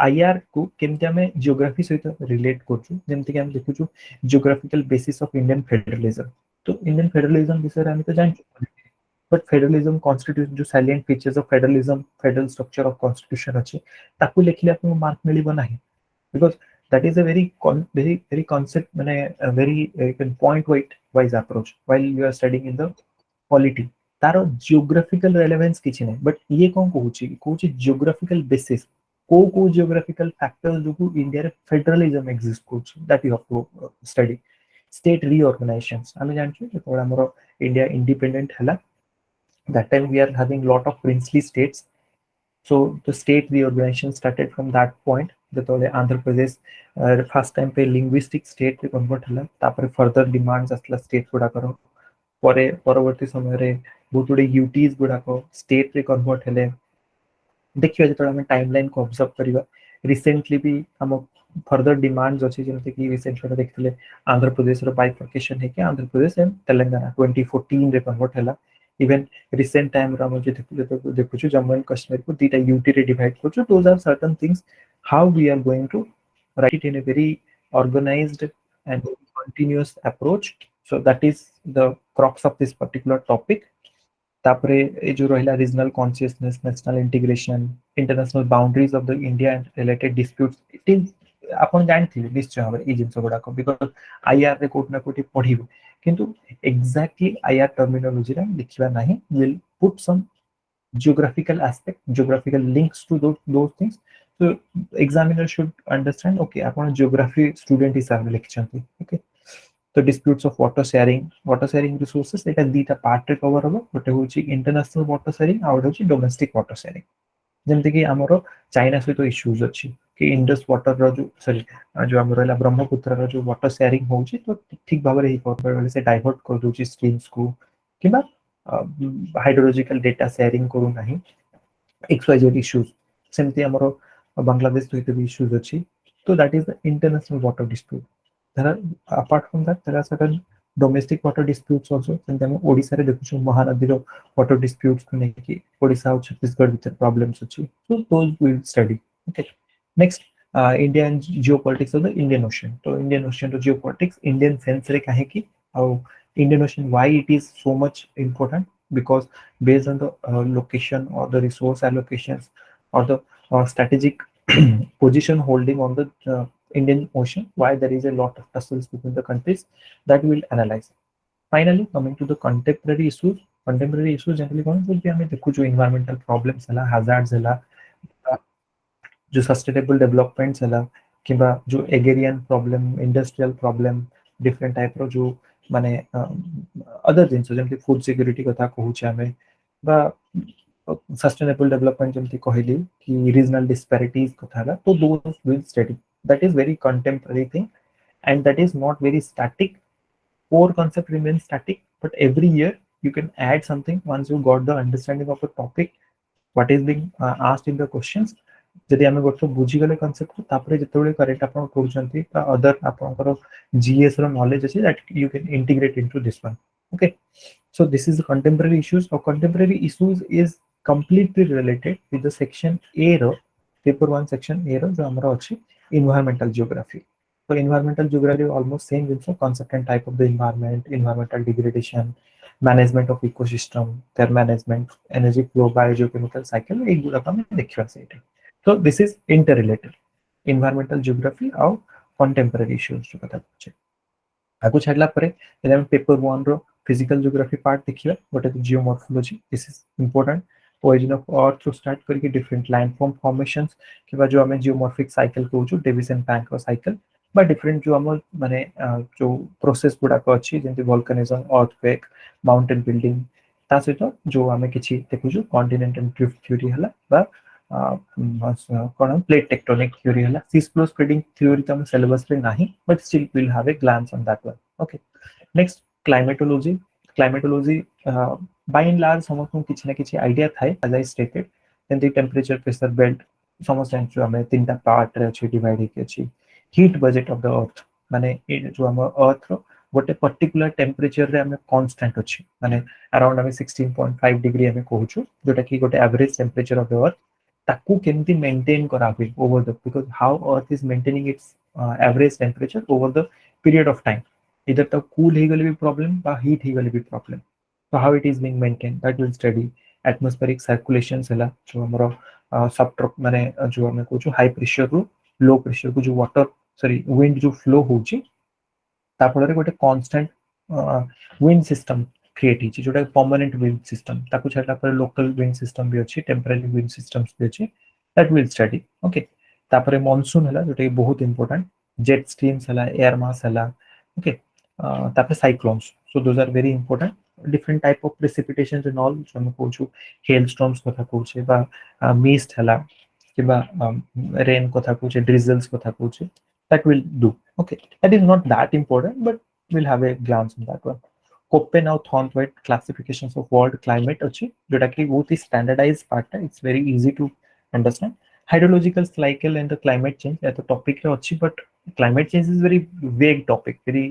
IR को केमते हमें जियोग्राफी सहित रिलेट करछु जेमते कि हम देखुछु geographical basis of Indian federalism तो इंडियन फेडरलिज्म विषय रे हम तो जानछु but federalism constitution जो salient features of federalism federal structure of constitution अछि ताकू लेखिले आपन मार्क मिलिबो नाही because that is a very concept माने very point wise approach while you are studying in the polity taro geographical relevance किछि नै but ये कोन कहूची geographical basis को geographical factors जो इंडिया रे फेडरलिज्म exist करछि that you have to study state reorganizations हम जानछु जे हमरो इंडिया इंडिपेंडेंट हला that time we are having lot of princely states so the state reorganization started from that point जेतोले Andhra Pradesh first time पे linguistic state रे convert हला तापर further demands असला state गुडा करो परे परवर्ती समय रे बहुतुडे यूटीज गुडा को स्टेट रे कन्वर्ट हले देखियो जेतोले हम टाइमलाइन को ऑब्जर्व करिवा रिसेंटली भी हम फर्दर डिमांड्स अछि जेमते कि रिसेंटली देखथले आंध्र प्रदेश रो बाइफर्केशन है कि आंध्र प्रदेश एंड तेलंगाना 2014 रे कन्वर्ट हला even recent time ram je dekhuchu Jammu and Kashmir ko dita UT re divide korchu those are certain things how we are going to write it in a very organized and continuous approach so that is the crux of this particular topic tapre e jo rahila regional consciousness national integration international boundaries of the India and related disputes it is आपण जानथिले निश्चय भाबरे ई जिंस गुडा को because IR रे coat ना कोटी पढिबो किंतु exactly IR terminology रे लिखिबा नाही will put some geographical aspect geographical links to those things so examiner should understand okay आपण geography student हिसाब लिखछंती okay तो disputes of water sharing resources Etah दीटा part रे कवर हबो गोटे होची इंटरनेशनल वाटर शेयरिंग आ गोटे होची डोमेस्टिक वाटर शेयरिंग जेमते कि हमरो चाइना सहित इश्यूज अछि कि इंडस वाटर रो जो सॉरी जो हमरो रहला ब्रह्मपुत्र रो जो वाटर शेयरिंग होउची तो ठीक भाबरे ही पर से डाइवर्ट कर दोची स्ट्रीम्स को किबा हाइड्रोलॉजिकल डेटा शेयरिंग करू नाही एक्सवाइजेड इश्यूज सेमते हमरो बांग्लादेश सहित भी इश्यूज अछि तो that is the international water dispute there are apart from that there are certain domestic water disputes also जेमते हम ओडिसा रे देखुछु महानदी रो वाटर डिस्प्यूट्स को नै कि ओडिसा और छत्तीसगढ़ भीतर प्रॉब्लम्स अछि so those we will study okay next India and geopolitics of the Indian Ocean तो Indian Ocean रो geopolitics Indian sense रे काहे कि Indian Ocean why it is so much important because based on the location or the resource allocations or the strategic position holding on the Indian Ocean why there is a lot of tussles between the countries that we will analyze finally coming to the contemporary issues generally कौन बोलते हैं हमें देखो जो environmental problems हला hazards हला जो sustainable developments हला किंबा जो agrarian problem industrial problem different type रो जो माने other things जेमति food security कथा कहूचे हमें बा sustainable development जेमति कहली कि regional disparities कथा हला तो those will study that is very contemporary thing and that is not very static core concept remains static but every year you can add something once you got the understanding of a topic what is being asked in the questions जदि हमें गोटे बुझी गले concept को तापरे जतबेले correct आपण करूछंती अदर आपनकर जीएस रो नॉलेज अछि that you can integrate into this one okay so this is the contemporary issues और contemporary issues is completely related with the section A रो पेपर 1 सेक्शन ए रो जो हमरा अछि environmental geography so environmental geography almost same with the concept and type of the environment environmental degradation management of ecosystem their management energy flow biogeochemical cycle एगुडा हम देखिबा सेठी so this is interrelated environmental geography और contemporary issues जो कथा छै आगु छाडला परे यदि हम पेपर 1 रो फिजिकल ज्योग्राफी पार्ट देखिबा गोटे geomorphology this is important origin of earth to start करके डिफरेंट लैंडफॉर्म फॉर्मेशंस किबा जो हमें जियोमॉर्फिक साइकिल कहू डेविसन बैंक रो साइकिल बा डिफरेंट जो हम माने जो प्रोसेस गुडा को अछि जेंति वोल्केनिज्म अर्थक्वेक माउंटेन बिल्डिंग ता सहित जो हमें किछि देखु कॉन्टिनेंटल ड्रिफ्ट थ्योरी हला बा कोन प्लेट टेक्टोनिक थ्योरी हला सीस फ्लो स्प्रेडिंग थ्योरी तो हम सिलेबस रे नाही but still will have a glance on that one okay next climatology climatology by and large हमको किछि ना किछि आइडिया थाए एज आई स्टेटेड जेंति टेंपरेचर प्रेशर बेल्ट समझ जो हमें तीनटा पार्ट रे अछि डिवाइड के अछि heat budget of the earth माने जो हम अर्थ रो गोटे पर्टिकुलर टेंपरेचर रे हमें कांस्टेंट अछि माने अराउंड हमें 16.5 डिग्री हमें कहूछु जोटा कि गोटे average temperature of the earth ताकू केमती मेंटेन करा हुए over the because how earth is maintaining it's average temperature over the period of time इधर तो कूल ही गले भी प्रॉब्लम बा हीट ही गले भी problem so how it is being maintained that will study atmospheric circulations हला जो हमरो सब माने जो हमें कहूछु हाई प्रेशर रो लो प्रेशर को जो वाटर सॉरी विंड जो फ्लो होची ता फଳରେ गोटे कांस्टेंट विंड सिस्टम क्रिएट हिची जोटा परमानेंट विंड सिस्टम ताकू छाडला पर लोकल विंड सिस्टम भी अछि टेम्परेरी विंड सिस्टम्स भी अछि दैट विल स्टडी ओके तापरे मॉनसून हला जोटा बहुत इंपोर्टेंट जेट स्ट्रीम्स हला एयर मास हला ओके तापरे cyclones so those are very important different type of precipitations and all जो हम कहूछु हेल स्टॉर्म्स कथा कहूछे बा मिस्ट हला किबा रेन कथा कहूछे ड्रिजल्स कथा कहूछे that will do okay that is not that important but we'll have a glance on that one Koppen और Thornthwaite classifications of world climate अच्छी जोटा कि बहुत ही standardized part है it's very easy to understand hydrological cycle and the climate change या तो topic है अच्छी but climate change is very vague topic very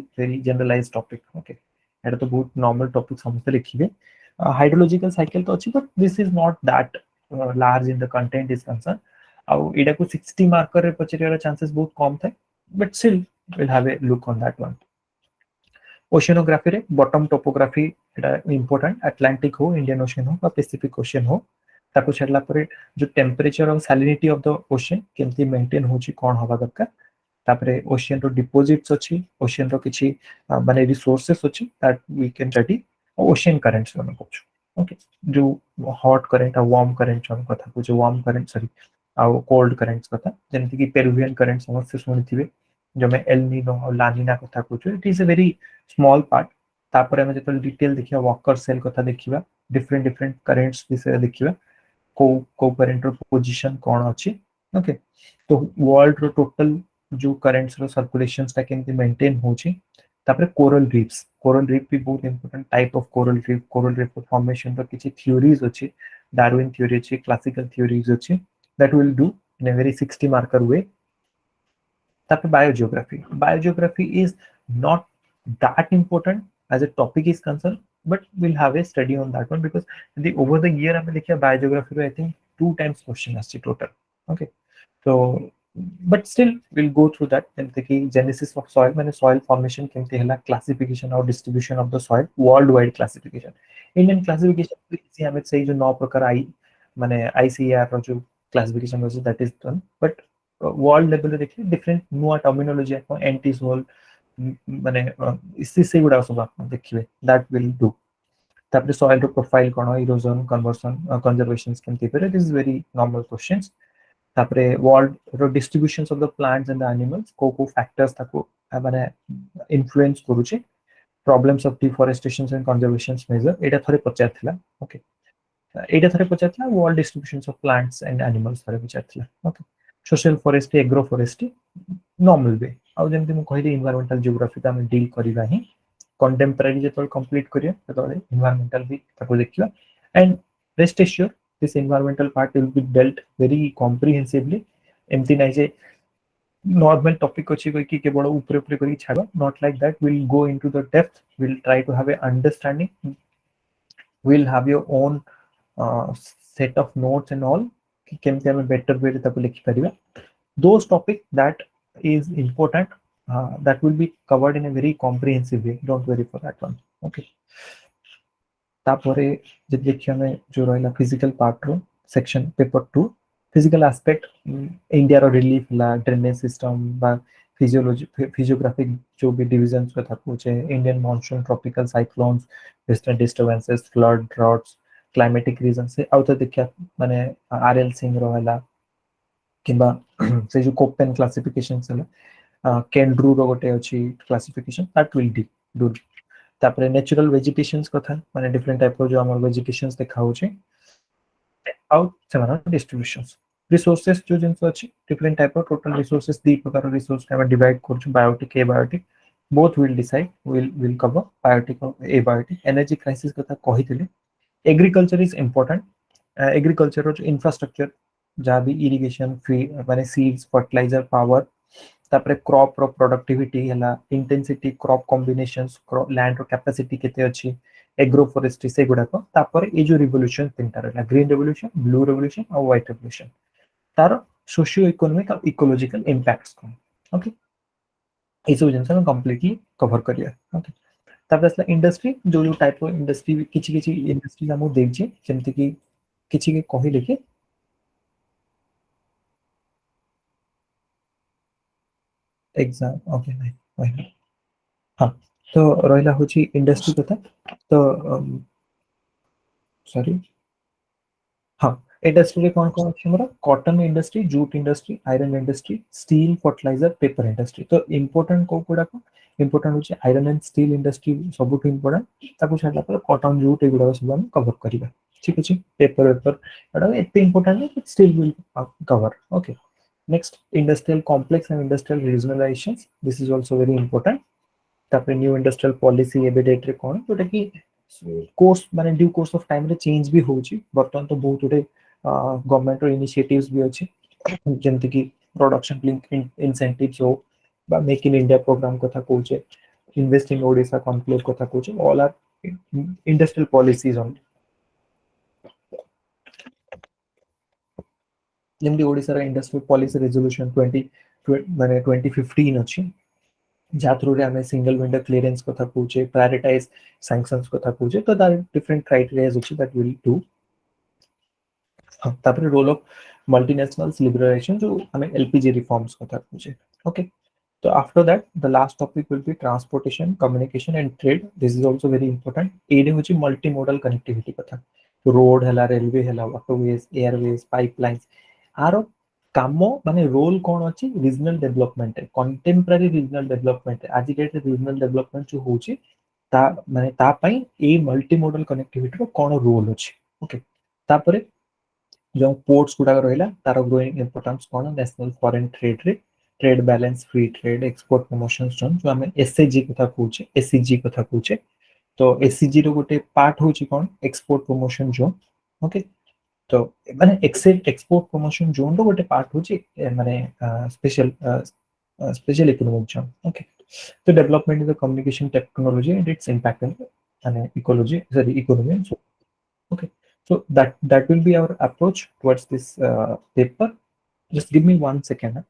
generalized topic okay এটা तो बहुत normal topic समझते लिखिए hydrological cycle तो अच्छी but this is not that large in the content is concerned ଆଉ एटा को 60 मार्कर रे पचरियार चांसेस बहुत कम थाए but still we'll have a look on that one oceanography रे bottom topography एटा important atlantic हो indian ocean हो बा pacific ocean हो ताको छडला परे जो temperature और salinity of the ocean केमती मेंटेन होची कोन हवा दरकार तापरे ocean रो deposits अछि ocean रो किछि माने resources अछि that we can study ocean currents हम कहू ओके जो hot current और warm current हम कथा कहू warm current सॉरी आउ कोल्ड करेंट्स कथा जेमति कि पेरुवियन करेंट समस्या सुनिथिबे जो मैं एल नीनो और लानिना कथा कहू it is a very small part तापर हम जतल डिटेल देखिया वॉकर सेल कथा देखिबा डिफरेंट करेंट्स विषय देखिबा को करेंट रो पोजीशन कोन अछि ओके तो वर्ल्ड रो टोटल जो करेंट्स रो सर्कुलेशंस ता केमति मेंटेन होची तापर कोरल रीफ भी बहुत important type of coral reef formation रो किछि थ्योरीज अछि डार्विन थ्योरी अछि क्लासिकल थ्योरीज अछि that will do in a very 60 marker way tape biogeography is not that important as a topic is concerned but we'll have a study on that one because over the year I'm likhe biogeography I think 2 times question as total okay so but still we'll go through that and the genesis of soil mane soil formation kemti hela classification or distribution of the soil worldwide classification indian classification se hame sei jo 9 prakar ai mane ICAR ro jo classification also that is done but world level रे देखिए different नुआ terminology है anti soil माने इससे से गुडा सब आप देखिए that will do तापर soil रो profile कोन erosion conservation केमति पर it is very normal questions तापर world row distributions of the plants and the animals को factors ताको माने influence करूचे problems of deforestation and conservation measure एटा थोड़े पचार थिला ओके एटा थरे पचारला world distributions of plants and animals थरे पचारला okay social forestry agro forestry normal way आ जेमति म कहिली एनवायरमेंटल जियोग्राफी ता हम डील करिबा ही कंटेम्पररी जेतल कंप्लीट करिया ततले एनवायरमेंटल भी ताको देखिबा and rest assured this environmental part will be dealt very comprehensively एमति नै जे नॉर्मल टॉपिक अछि कोइ कि केवल ऊपर ऊपर करी छाडा not like that will go into the depth will try to have a understanding will have your own set of notes and all केमते हमें better way रे ताको लिखि परिबा those topic that is important that will be covered in a very comprehensive way don't worry for that one okay तापरे जे देखियो हमें जो रहला फिजिकल पार्ट रो section paper 2 physical aspect India रो रिलीफ ला ड्रेनेज सिस्टम बा फिजियोग्राफिक जो भी डिविजन्स कथा पूछे Indian monsoon tropical cyclones western disturbances flood droughts climatic region से आउ तो देखिया माने आरएल सिंह रहला किबा से जो कोपेन क्लासिफिकेशन से केंड्रू रो गोटे अछि क्लासिफिकेशन दैट विल डू तापरे नेचुरल वेजिटेशंस कथा माने डिफरेंट टाइप जो हमर वेजिटेशंस देखा होचे आउ सेमान डिस्ट्रीब्यूशंस रिसोर्सेस जो जिंस अछि different type of total resources दी प्रकार रिसोर्स के हम डिवाइड करछु biotic abiotic both will decide will cover biotic और एबायोटिक एनर्जी क्राइसिस कथा कहितले एग्रीकल्चर इज इंपोर्टेंट एग्रीकल्चर जो इंफ्रास्ट्रक्चर जहाँ भी इरिगेशन फ्री माने सीड्स फर्टिलाइजर पावर तापरे क्रॉप रो प्रोडक्टिविटी हला इंटेंसिटी क्रॉप कॉम्बिनेशंस लैंड रो कैपेसिटी केते अछि एग्रो फॉरेस्ट्री से गुडा को तापर ए जो रिवोल्यूशन तीनटा रहला ग्रीन रिवोल्यूशन ब्लू रिवोल्यूशन और व्हाइट रिवोल्यूशन तार सोशियो इकोनॉमिक और इकोलॉजिकल इंपैक्ट्स को ओके ए सब जिंस हम कंप्लीटली कवर करिया ओके तापर असला इंडस्ट्री जो जो टाइप ऑफ इंडस्ट्री किछि किछि इंडस्ट्री हम देख जे जेमति कि किछि के कहि कि एग्जाम ओके नहीं हाँ तो रहिला होची इंडस्ट्री कथा तो सॉरी हाँ इंडस्ट्री रे कौन कौन अछि हमरा cotton industry jute industry iron industry steel fertiliser paper industry तो इंपोर्टेंट को गुडा को इंपोर्टेंट होची आयरन एंड स्टील इंडस्ट्री सबुठ इंपोर्टेंट ताको छाडला पर कॉटन जूट एगुडा सब हम कवर करिबा ठीक अछि पेपर एटा एते इंपोर्टेंट है steel will cover okay next industrial complex and industrial regionalisations this is also very important तापर न्यू इंडस्ट्रियल पॉलिसी एबे डेट रे कोन जोटा कि कोर्स माने ड्यू कोर्स ऑफ टाइम रे चेंज भी होची बर्तन तो बहुत उठे गवर्नमेंट रो इनिशिएटिव्स भी अछि जेंति कि प्रोडक्शन लिंक इंसेंटिव्स हो बा मेक इन इंडिया प्रोग्राम कथा कोचे इन्वेस्ट इन ओडिशा कॉन्क्लेव कथा कोचे all are industrial policies on जेंति ओडिशा रा इंडस्ट्रियल पॉलिसी रेजोल्यूशन 20 माने 2015 अछि जा थ्रू रे हमें सिंगल विंडो क्लियरेंस कथा पूछे प्रायोरिटाइज सैंक्शंस कथा पूछे तो that different criterias which that will do तापर रोल ऑफ मल्टीनेशनल्स लिबरलाइजेशन जो हमें एलपीजी रिफॉर्म्स कथा पूछे ओके तो after that the last topic will be transportation communication and trade this is also very important एडे होची मल्टी मॉडल कनेक्टिविटी कथा road हला रेलवे हला वाटरवेज एयरवेज पाइपलाइंस आरो कामो माने रोल कोन अछि regional development contemporary regional development आज डेट रीजनल डेवलपमेंट जो होची ता माने ता पई ए मल्टी मॉडल कनेक्टिविटी रो कोन रोल अछि ओके तापरे जो पोर्ट्स गुडा रहिला तार ग्रोइंग इंपोर्टेंस कोन नेशनल फॉरेन ट्रेड रे trade balance free trade export promotions zone जो हमें एसएजी कथा पूछे एससीजी कथा पूछे तो एससीजी रो गोटे पार्ट होची कोन एक्सपोर्ट प्रमोशन जोन ओके तो माने एक्सपोर्ट प्रमोशन जोन रो गोटे पार्ट होची माने स्पेशल इकोनॉमिक जोन ओके तो development in the communication technology and its impact on माने ecology sorry economy okay so that will be our approach towards this paper just give me 1 second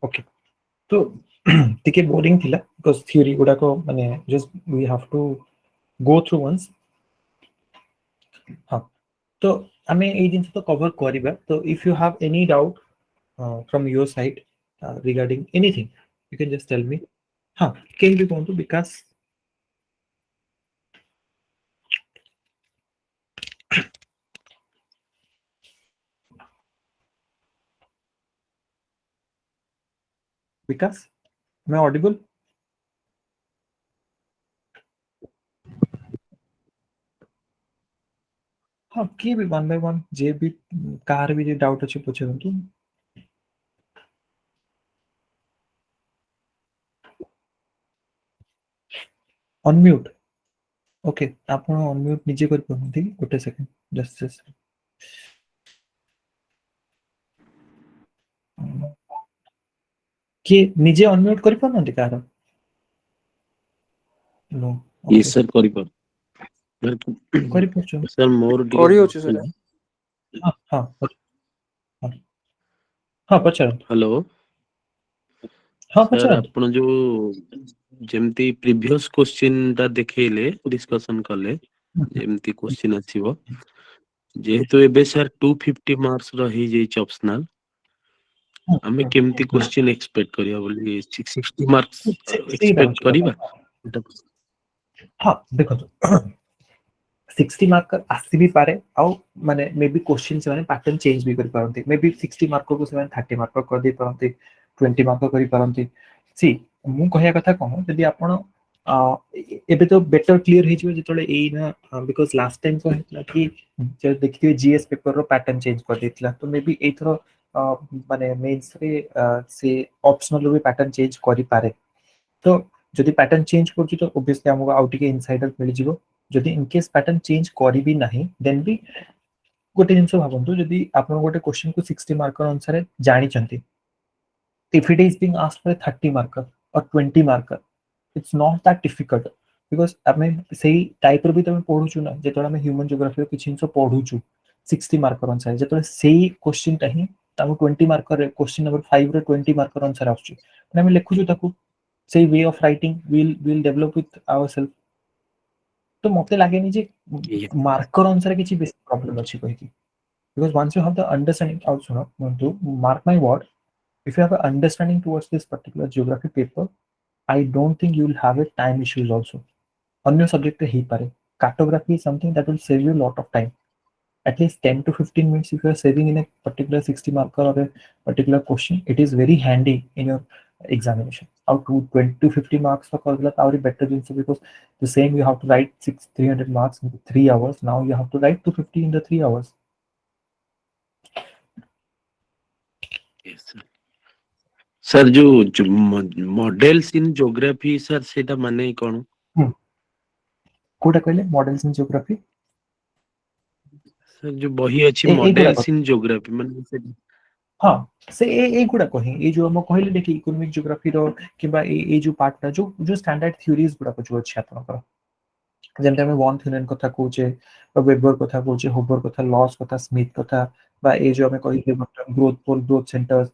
okay तो टिके boring थिला because theory गुडा को माने just we have to go through once हां तो हमें ए दिन तो कवर करिबा तो if you have any doubt from your side regarding anything you can just tell me हां can be going to Vikas Vikas मैं ऑडिबल हाँ किए भी 1 बाय 1 जे भी कार भी जे डाउट अछि पूछे दंतु अनम्यूट ओके आपण अनम्यूट निजे कर पनथि गोटे सेकंड जस्ट कि निजे अनम्यूट कर पनथि कार नो यस सर करि पर कर पछो सर मोर करी होची सर हां हां हां हां पछर हेलो हाँ सर पचारନ୍ତୁ। आपण जो जेमती प्रीवियस क्वेश्चन ता देखैले डिस्कशन कले जेमती क्वेश्चन आसीबो जेहेतु एबे सर 250 मार्क्स रही जाइछ ऑप्शनल हमें केमती क्वेश्चन एक्सपेक्ट करिया बोली 60 मार्क्स एक्सपेक्ट करिबा हाँ देखो 60 मार्क आसी भी पारे आउ माने मे बी क्वेश्चन से माने पैटर्न चेंज भी कर पारंती मे बी 60 मार्क को से माने 30 मार्क कर दे पारंती 20 मार्क कर पारंती सी मु कहया कथा कोन यदि आपण एबे तो बेटर क्लियर हे जिवो जेतले ए ना बिकॉज़ लास्ट टाइम को हेतला कि जे देखियो जीएस पेपर रो पैटर्न चेंज कर देतला तो मे बी एथरो माने मेंस रे से ऑप्शनल रो भी पैटर्न चेंज करि पारे तो जदि पैटर्न चेंज करछि तो ऑब्वियसली हमको आउट के इनसाइडर मिल जिवो जदि इन केस पैटर्न चेंज करी भी नहीं देन भी गोटे जिंस भाबंतु जदि आपण गोटे क्वेश्चन को 60 मार्कर अनुसार जानि चंती if it is being asked for a 30 marker or 20 marker it's not that difficult because आमे सेही टाइप रो भी तमे पढुछु ना जेतोला हम ह्यूमन ज्योग्राफी रो किछि जिंस पढुछु 60 मार्कर अनुसार जेतोले सेही क्वेश्चन ता ही तामु 20 मार्कर क्वेश्चन नंबर 5 रो 20 मार्कर अनुसार आछुची हम लिखुछु ताकू सेही way of writing will develop with ourselves तो मते लागेनी जे मार्कर अनुसार किछि बेसी प्रॉब्लम अछि कहि कि because once you have the understanding also no mark my word if you have an understanding towards this particular geography paper I don't think you will have a time issues also अन्य subject हे पारे cartography is something that will save you a lot of time at least 10 to 15 minutes if you are saving in a particular 60 marker or a particular question it is very handy in your examination out to 20 to 50 marks for calculus are better than so because the same you have to write 300 marks in 3 hours now you have to write 250 in the 3 hours yes sir sir जो models in geography sir सेटा माने कोन कोटा कहले models in geography sir जो बही अछि models in geography माने से हाँ से ए गुडा कहि ए जो हम कहले देखि इकोनॉमिक ज्योग्राफी रो किबा ए जो पार्ट जो स्टैंडर्ड थ्योरीज गुडा को जो अछि आपनकर जेमते हम वन थ्योरम कथा कहूचे वेबर कथा कहूचे होबर कथा लॉस कथा स्मिथ कथा बा ए जो हम कहि ग्रोथ पोल ग्रोथ सेंटर्स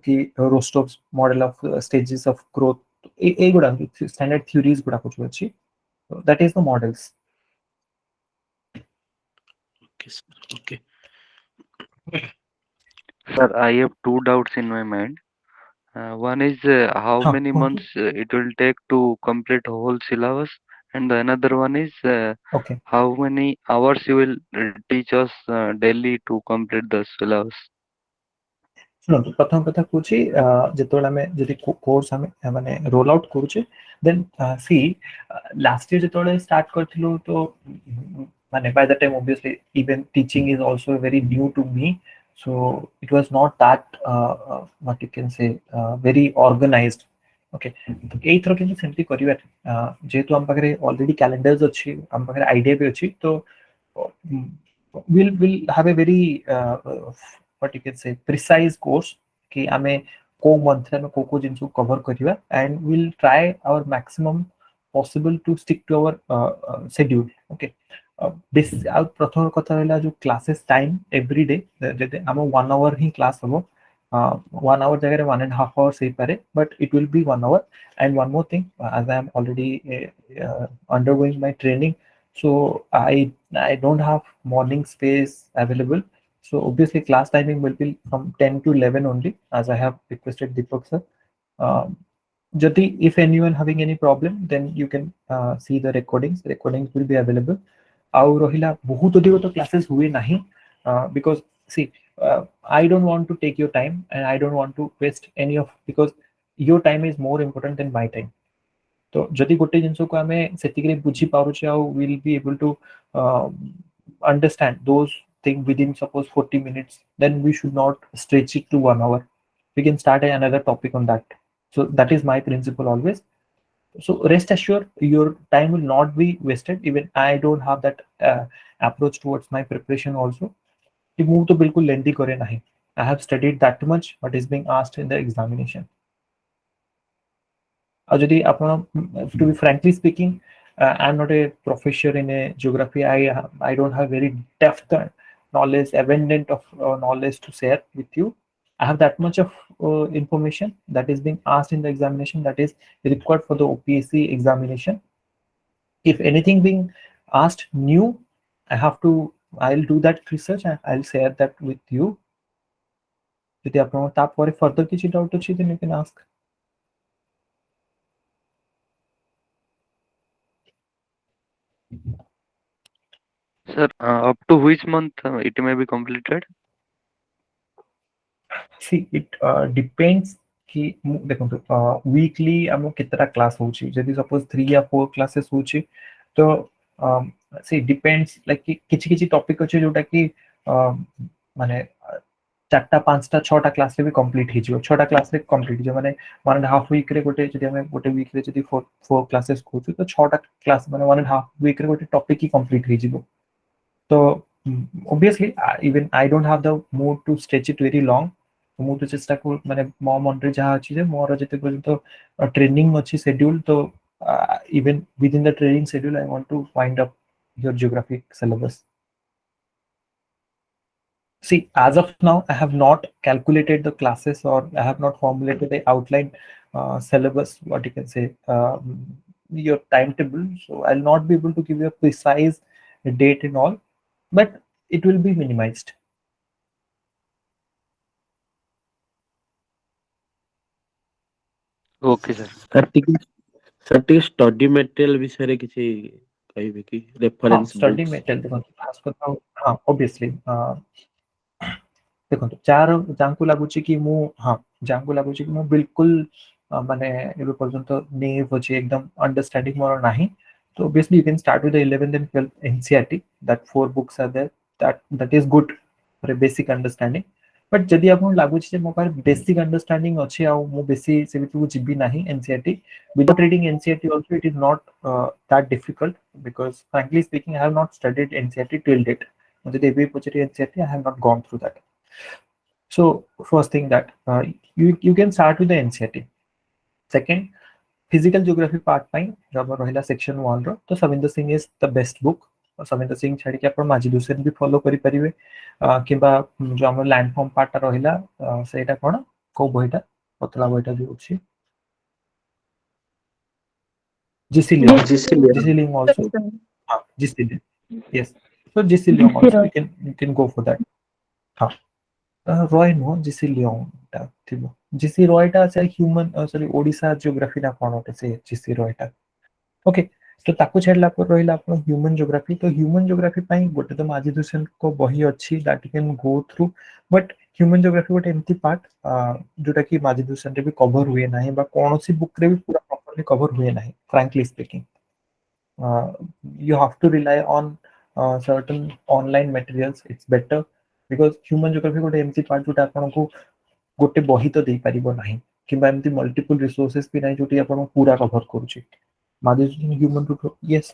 कि Rostow's model of stages of growth ए गुडा स्टैंडर्ड थ्योरीज गुडा को जो अछि that is the models okay sir okay Sir, I have two doubts in my mind. One is how हाँ many कहूँ months it will take to complete whole syllabus, and the another one is okay how many hours you will teach us daily to complete the syllabus. শুনନ୍ତୁ ପ୍ରଥମ କଥା କହୁଛି ଯେତେବେଳେ ଆମେ ଯଦି course ଆମେ ମାନେ ରୋଲ ଆଉଟ୍ କରୁଛେ ଦେନ୍ ସି ଲାଷ୍ଟ ଇୟର ଯେତେବେଳେ ଷ୍ଟାର୍ଟ କରିଥିଲୁ ତ ମାନେ Bai the time obviously even teaching is also very new to me so it was not that what you can say very organized okay एइथर କିନ୍ତୁ ସେମିତି କରିବା ଯେହେତୁ ଆମ ପାଖରେ ଅଲରେଡି କ୍ୟାଲେଣ୍ଡର୍ସ ଅଛି ଆମ ପାଖରେ ଆଇଡିଆ ବି ଅଛି ତ will have a very what you can say precise course कि आमे को मंथ रे को जिंस को cover करिवा and we'll try our maximum possible to stick to our schedule okay this आउ प्रथम कथा रहला जो क्लासेस टाइम एवरी डे जदि हम 1 आवर ही क्लास हबो 1 hour जगह 1.5 hours ही पारे but it will be 1 hour and one more thing as I am already undergoing my training so I don't have morning space available so obviously class timing will be from 10 to 11 only as I have requested Deepak sir Jati if anyone having any problem then you can see the recordings will be available ଆଉ ରହିଲା ବହୁତ ଅଧିକ ତ କ୍ଲାसेस ହୁଏ ନାହିଁ because see I don't want to take your time and I don't want to waste any of because your time is more important than my time तो जदि गोटे जिंस को आमे सेतिकरे बुझी पारुचे आ will be able to understand those things within suppose 40 minutes then we should not stretch it to 1 hour we can start another topic on that so that is my principle always so rest assured your time will not be wasted even I don't have that approach towards my preparation also कि move तो बिल्कुल lengthy करे नहीं I have studied that much what is being asked in the examination Ajadi apna to be frankly speaking I'm not a professor in a geography I don't have very depth knowledge abundant of knowledge to share with you I have that much of information that is being asked in the examination that is required for the OPSC examination. If anything being asked new, I'll do that research and I'll share that with you. If you have further kichi doubt achi, then you can ask. Sir, up to which month it may be completed? See, it depends कि देखो weekly हम कितना class होची यदि suppose 3 या 4 classes होची तो see depends like कि किछि topic अछि जोटा कि माने 4टा 5टा 6टा क्लास रे भी कंप्लीट हि जिवो 6टा क्लास रे कंप्लीट जे माने 1.5 वीक रे गोटे जदि हम गोटे वीक रे जदि 4 क्लासेस खोजु तो 6टा क्लास माने 1.5 वीक रे गोटे टॉपिक ही कंप्लीट हि जिवो तो obviously even I don't have the mood to stretch it very long ମୁଁ ତ ଚେଷ୍ଟା କରୁ ମାନେ ମୋ ମନରେ ଯାହା ଅଛି ଯେ ମୋର ଯେତେ ପର୍ଯ୍ୟନ୍ତ ଟ୍ରେନିଂ ଅଛି schedule ତ even within the training schedule I want to wind up your geographic syllabus. See, as of now I have not calculated the classes or I have not formulated the outline syllabus, what you can say, your timetable, so I'll not be able to give you a precise date and all, but it will be minimized. Okay, sir. Sir study material विषय रे किछि कहबे कि reference study material देखो खास करता हां obviously देखो चार जांकु लागुची कि मु हां जांकु लागुची कि मु बिल्कुल माने एबे पर्यंत नेव अछि एकदम अंडरस्टैंडिंग मोर नाही तो obviously you can start with the 11th and 12th NCERT that 4 books are there that is good for a basic understanding. But जदि आपन लागुची जे मो पर बेसिक अंडरस्टैंडिंग अछि आ मु बेसी से बितु जिबी नाही NCERT without reading NCERT also it is not that difficult because frankly speaking I have not studied NCERT till date. NCERT I have not gone through that. So first thing that you can start with the NCERT. Second, physical geography part time जब रहिला section 1 रो तो Savinder Singh is the best book. Savinder Singh छाड़ी के आपण माजी दुसरे भी follow करि परिबे किबा जो हमर लैंडफॉर्म पार्ट रहिला सेटा कोन को बहिटा पतला बहिटा जो अछि GC also. GC. Yes. So GC also you can go for that. Roy no GC Leon ta thibo. GC Roy ta say human sorry Odisha geography na kono te say GC Roy ta. Okay. तो ताको छेडला पर रहिला अपन human geography तो human geography पई गोटे तो माजी दुसन को बही अछि that you can go through but human geography गोटे एम्ति पार्ट जोटा कि माजी दुसन रे भी कवर हुए नाही बा कोनोसी बुक रे भी पूरा प्रॉपर्ली कवर हुए नाही frankly speaking. You have to rely on certain online materials. It's better because human geography गोटे एमती पार्ट जोटा आपन को गोटे बही तो देई परिबो नाही किबा एमती मल्टीपल रिसोर्सेस भी नाही जोटी आपन पूरा कवर करूची मादे ह्यूमन टू यस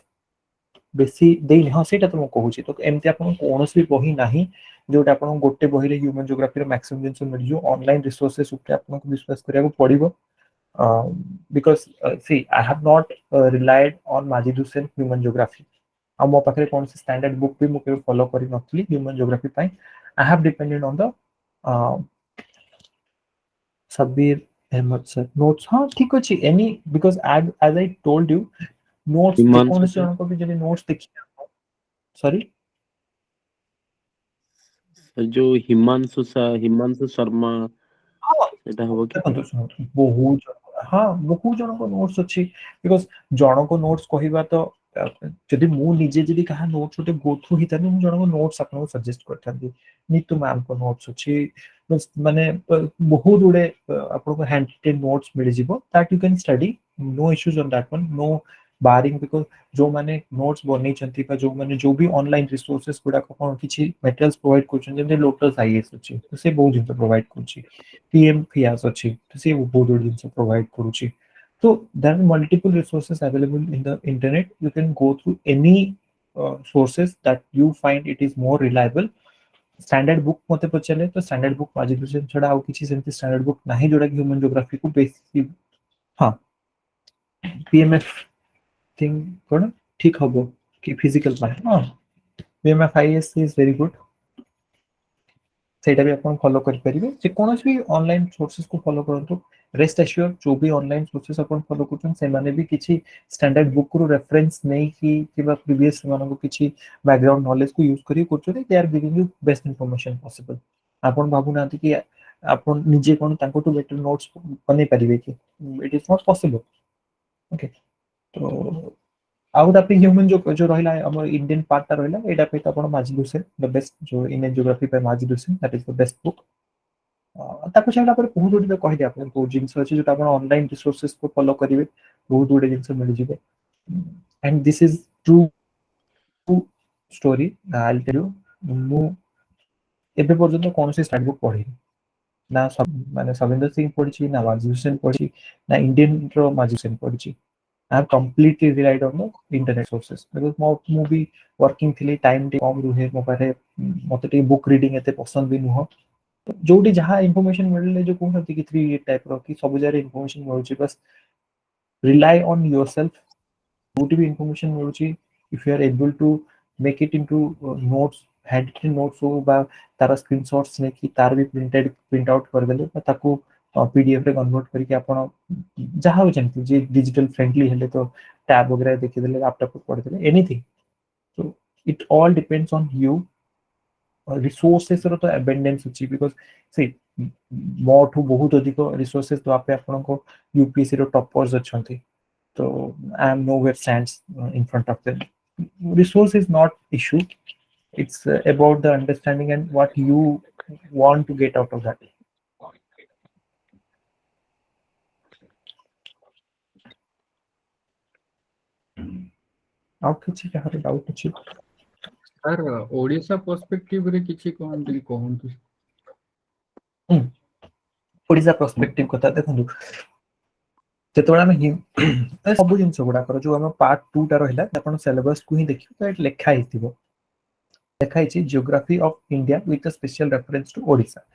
बेसी देई हां सेटा तो म कहूची तो एमती आपन कोनोसी बही नाही जोटा आपन गोटे बही रे ह्यूमन जियोग्राफी रे मैक्सिमम जिंस मिल जो ऑनलाइन रिसोर्सेस ऊपर आपन को विश्वास करिया को पड़िबो. Because see I have not relied on Majid Hussain human geography. आ मो पाखरे कोन से स्टैंडर्ड बुक भी मुके फॉलो करि नथली ह्यूमन जियोग्राफी पई. I have depended on the Sabir Ahmed sir notes. हाँ ठीक अछि any because as I told you notes कोन से जन को भी जने notes देखि sorry जो हिमांशु शर्मा एटा हो कि बहुत हाँ बहुत जन को नोट्स अछि बिकॉज़ जन को नोट्स कहिबा तो जदि मु निजे जदि कहा नोट्स होते गो थ्रू ही तने मु जन को नोट्स आपन को सजेस्ट करथांदी नीतू मैम को नोट्स अछि माने बहुत गुडे आपन को हैंड रिटन नोट्स मिल जिवो that you can study no issues on that one no barring because जो माने नोट्स बनै छंती का जो माने जो भी ऑनलाइन रिसोर्सेस गुडा को कोन किछि मटेरियल्स प्रोवाइड करछन जे लोटस आईएएस अछि तो से बहुत जिंस प्रोवाइड करछि PM FIAS अछि तो से बहुत गुड जिंस प्रोवाइड करछि. So there are multiple resources available in the internet. You can go through any sources that you find it is more reliable. Standard book मते पचले तो standard book माजी दुसे छडा आउ किछि सेंति standard book नाही जोडा कि ह्यूमन जियोग्राफी को बेसिक हां PMF थिंग कोन ठीक हबो कि फिजिकल पार्ट हां PMF IAS is very good. सेटा भी अपन फॉलो कर परिबे जे कोनोस भी ऑनलाइन सोर्सेस को फॉलो करंतु रेस्ट एश्योर जो भी ऑनलाइन सोर्सेस अपन फॉलो करछन से माने भी किछि स्टैंडर्ड बुक रो रेफरेंस नै कि किबा प्रीवियस मानो को किछि बैकग्राउंड नॉलेज को यूज करी करछन they are giving you best information possible अपन भाबु ना कि अपन निजे कोन तांको टू बेटर नोट्स बनै परिबे कि it is not possible okay तो आउट ऑफ ह्यूमन जो रहिला हमर इंडियन पार्ट ता रहिला एटा पे त अपन माजी दुसे द बेस्ट जो इंडियन ज्योग्राफी पे माजी दुसे that is the best book ताको छाडा पर बहुत गुडी कहि दे अपन को जिंस अछि जो अपन ऑनलाइन रिसोर्सेस को फॉलो करिवे बहुत गुडी जिंस मिल जिवे and this is true story I will tell you मु एबे पर्यंत कोन से स्टडी बुक पढी ना सब माने सविंदर सिंह पढी ना माजी हुसैन पढी ना इंडियन रो माजी हुसैन पढी I have completely relied on the internet sources because mo भी working थी टाइम टे कम रुहे मो पारे मते टे बुक रीडिंग एते पसंद भी नुह जोटी जहां इंफॉर्मेशन मिलले जो कहते कि 3 टाइप रो कि सब जरे इंफॉर्मेशन मिलुची बस रिलाई ऑन योरसेल्फ जोटी भी इंफॉर्मेशन मिलुची if you are able to make it into notes handwritten notes हो बा तार स्क्रीनशॉट्स ने कि तार भी प्रिंट आउट कर देले ताको पीडीएफ रे कन्वर्ट करके आपण जहां हो जेंति जे डिजिटल फ्रेंडली हेले तो टैब वगैरह देखि देले लैपटॉप पर पढ़ देले anything so it all depends on you resources रो तो अबंडेंस अछि बिकॉज़ सी मोर टू बहुत अधिक रिसोर्सेस तो आपे आपण को यूपीएससी रो टॉपर्स अछंती तो I am nowhere stands in front of them resource is not issue it's about the understanding and what you want to get out of that ଆଉ କିଛି କାହାର ଡାଉଟ୍ ଅଛି सर ओडिशा पर्सपेक्टिव रे किछि कोन कहंतु ओडिशा पर्सपेक्टिव कथा देखंतु जेतबेला हम सब जिंस गुडा कर जो हम पार्ट 2 टा रहला आपण सिलेबस को ही देखियो तो एट लेखा हिथिबो लेखा हिची geography of India with a special reference to Odisha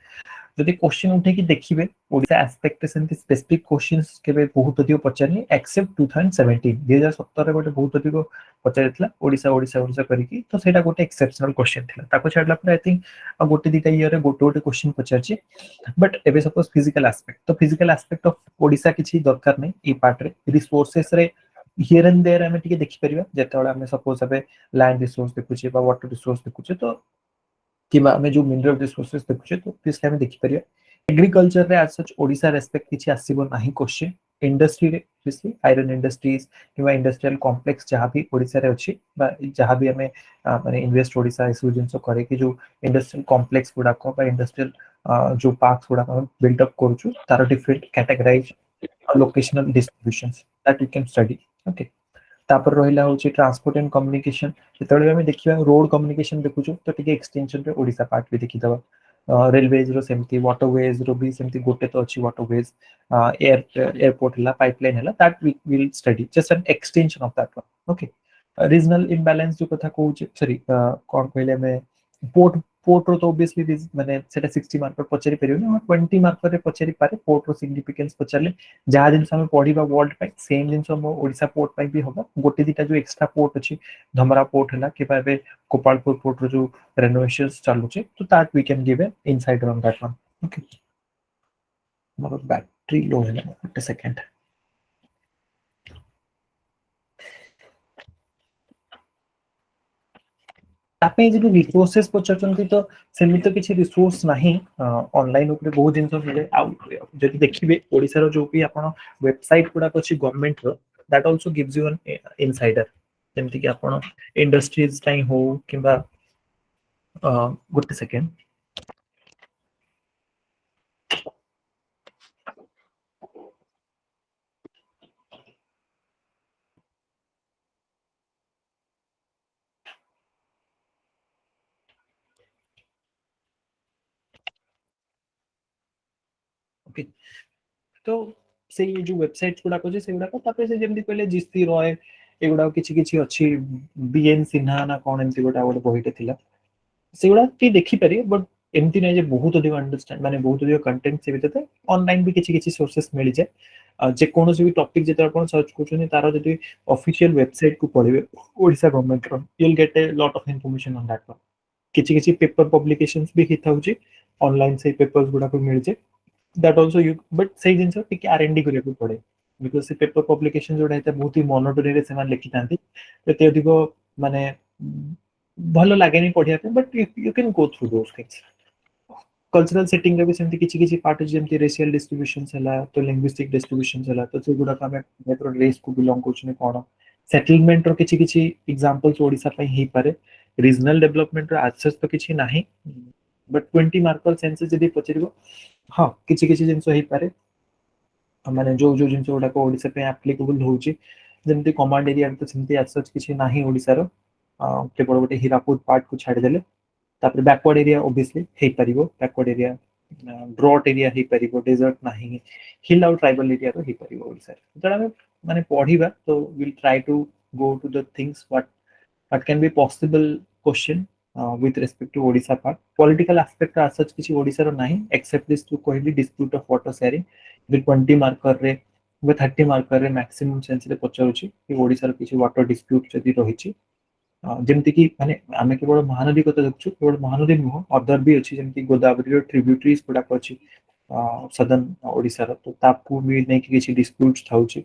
जदि क्वेश्चन उठे कि देखिबे ओडिशा एस्पेक्ट सेंति स्पेसिफिक क्वेश्चंस केबे बहुत अधिक पचारनी एक्सेप्ट 2017 2017 रे गोटे बहुत अधिक पचारतला ओडिशा ओडिशा ओडिशा करिकी तो सेटा गोटे एक्सेप्शनल क्वेश्चन थिला ताको छाडला पर आई थिंक गोटे दिटा ईयर रे गोटे गोटे क्वेश्चन पचारची बट एबे सपोज फिजिकल एस्पेक्ट तो फिजिकल एस्पेक्ट ऑफ ओडिशा किछि दरकार नै ई पार्ट रे रिसोर्सेस रे हियर एंड देयर हमें टिके देखि परिबा जेतेबेला हमें सपोज अबे लैंड रिसोर्स देखुचे बा वाटर रिसोर्स देखुचे तो किबा हमें जो मिनरल रिसोर्सेस देखुचे तो प्लीज हमें देखि परिबा एग्रीकल्चर रे एज सच ओडिशा रेस्पेक्ट किछि आसीबो नाही क्वेश्चन इंडस्ट्री रे ऑब्वियसली आयरन इंडस्ट्रीज किबा इंडस्ट्रियल कॉम्प्लेक्स जहां भी ओडिशा रे अछि बा जहां भी हमें माने इन्वेस्ट ओडिशा इस जिंसो करे कि जो इंडस्ट्रियल कॉम्प्लेक्स गुडा को बा इंडस्ट्रियल जो पार्क्स गुडा हम बिल्ड अप करछु तार different categorize locational distributions that you can study okay तापर रहिला होची ट्रांसपोर्ट एंड कम्युनिकेशन जेतबे हमें देखिबा रोड कम्युनिकेशन देखुछु तो टिके एक्सटेंशन रे ओडिशा पार्ट भी देखि दबा रेलवेज रो सेमती वाटरवेज रो भी सेमती गोटे तो अछि वाटरवेज एयरपोर्ट हला पाइपलाइन हला that we will study just an extension of that one okay regional imbalance जो कथा कहू सॉरी कोन कहले में पोर्ट पोर्ट रो तो ऑब्वियसली माने सेटा 60 मार्क पर पचरी परियो ना 20 मार्क पर पचरी पारे पोर्ट रो सिग्निफिकेंस पचरले जहा दिन हम पढिबा वर्ल्ड पे सेम दिन हम ओडिशा पोर्ट पे भी होगा गोटे दिटा जो एक्स्ट्रा पोर्ट अछि धमरा पोर्ट हला के बाबे गोपालपुर पोर्ट रो जो रेनोवेशंस चालू छे तो that we can give an inside on that one okay more battery low है ना 1 सेकंड तापे जे रिसोर्सेस पचचंती तो सेमी तो किछि रिसोर्स नाही ऑनलाइन ऊपर बहुत दिन तो मिले आ जदि देखिबे ओडिसा रो जो भी आपण वेबसाइट गुडा अछि गवर्नमेंट रो that also gives you an insider जेमति कि आपण इंडस्ट्रीज टाइ हो किबा गुड सेकंड ओके तो से जो वेबसाइट गुडा को से गुडा को तापे से जेमति कहले जिस्ती रॉय एगुडा किछि किछि अछि बीएन सिन्हा ना कोन एमति गोटा गोटे बहिटे थिला सेगुडा ती देखि पारे बट एमती नै जे बहुत अधिक अंडरस्टैंड माने बहुत अधिक कंटेंट से बिते ऑनलाइन भी किछि किछि सोर्सेस मिल जाय जे कोनोसी भी टॉपिक जेते आपण सर्च करछनी तारो जदि ऑफिशियल वेबसाइट को पढिबे ओडिसा गवर्नमेंट रो you will get a lot of information on that one किछि किछि पेपर पब्लिकेशंस भी हिता होची ऑनलाइन से पेपर्स गुडा को मिल जे दैट आल्सो यू बट से जिंस टिके आरएनडी करिया को पड़े बिकॉज़ से पेपर पब्लिकेशन जोडा है बहुत ही मोनोटोनी रे सेमान लिखि थांती एते अधिक माने भलो लागेनी पढ़िया पे but you can go through those things cultural setting रे भी सेमती किछि किछि पार्ट जेमती रेशियल डिस्ट्रीब्यूशंस हला तो लिंग्विस्टिक डिस्ट्रीब्यूशंस हला तो से गुडा का हमें मेट्रो रेस को बिलोंग करछने कोन सेटलमेंट रो किछि किछि एग्जांपल्स ओडिसा पई ही पारे रीजनल डेवलपमेंट रो एक्सेस तो किछि नाही बट 20 मार्कर सेंस जदी पचरिबो हां किछि किछि जिंस ही पारे माने जो जो जिंस गुडा को ओडिसा पे एप्लीकेबल होउची जेमती कमांड एरिया तो सेमती एक्सेस किछि नाही ओडिसा रो केवल गोटे हीराकुद पार्ट को छाड़ देले तापर बैकवर्ड एरिया ऑब्वियसली हे परिबो बैकवर्ड एरिया ड्रॉट एरिया हे परिबो डेजर्ट नाही हिल आउट ट्राइबल एरिया रो हे परिबो ओडिसा जडा में माने पढिबा तो will try to go to the things what can be possible question with respect to Odisha part political aspect as such किछि ओडिसा रो नाही except this to कहली dispute of water sharing with 20 marker रे with 30 marker रे maximum chance रे पचाउछि कि ओडिसा रो किछि water dispute जदी रहिछि जेमति कि माने आमे केवल महानदी कत देखछु केवल महानदी नुह अदर भी अछि जेमति गोदावरी रो ट्रिब्यूटरीज गुडा अछि सदन ओडिसा रो तो ताकू भी नै कि किछि डिस्प्यूट्स थाउछि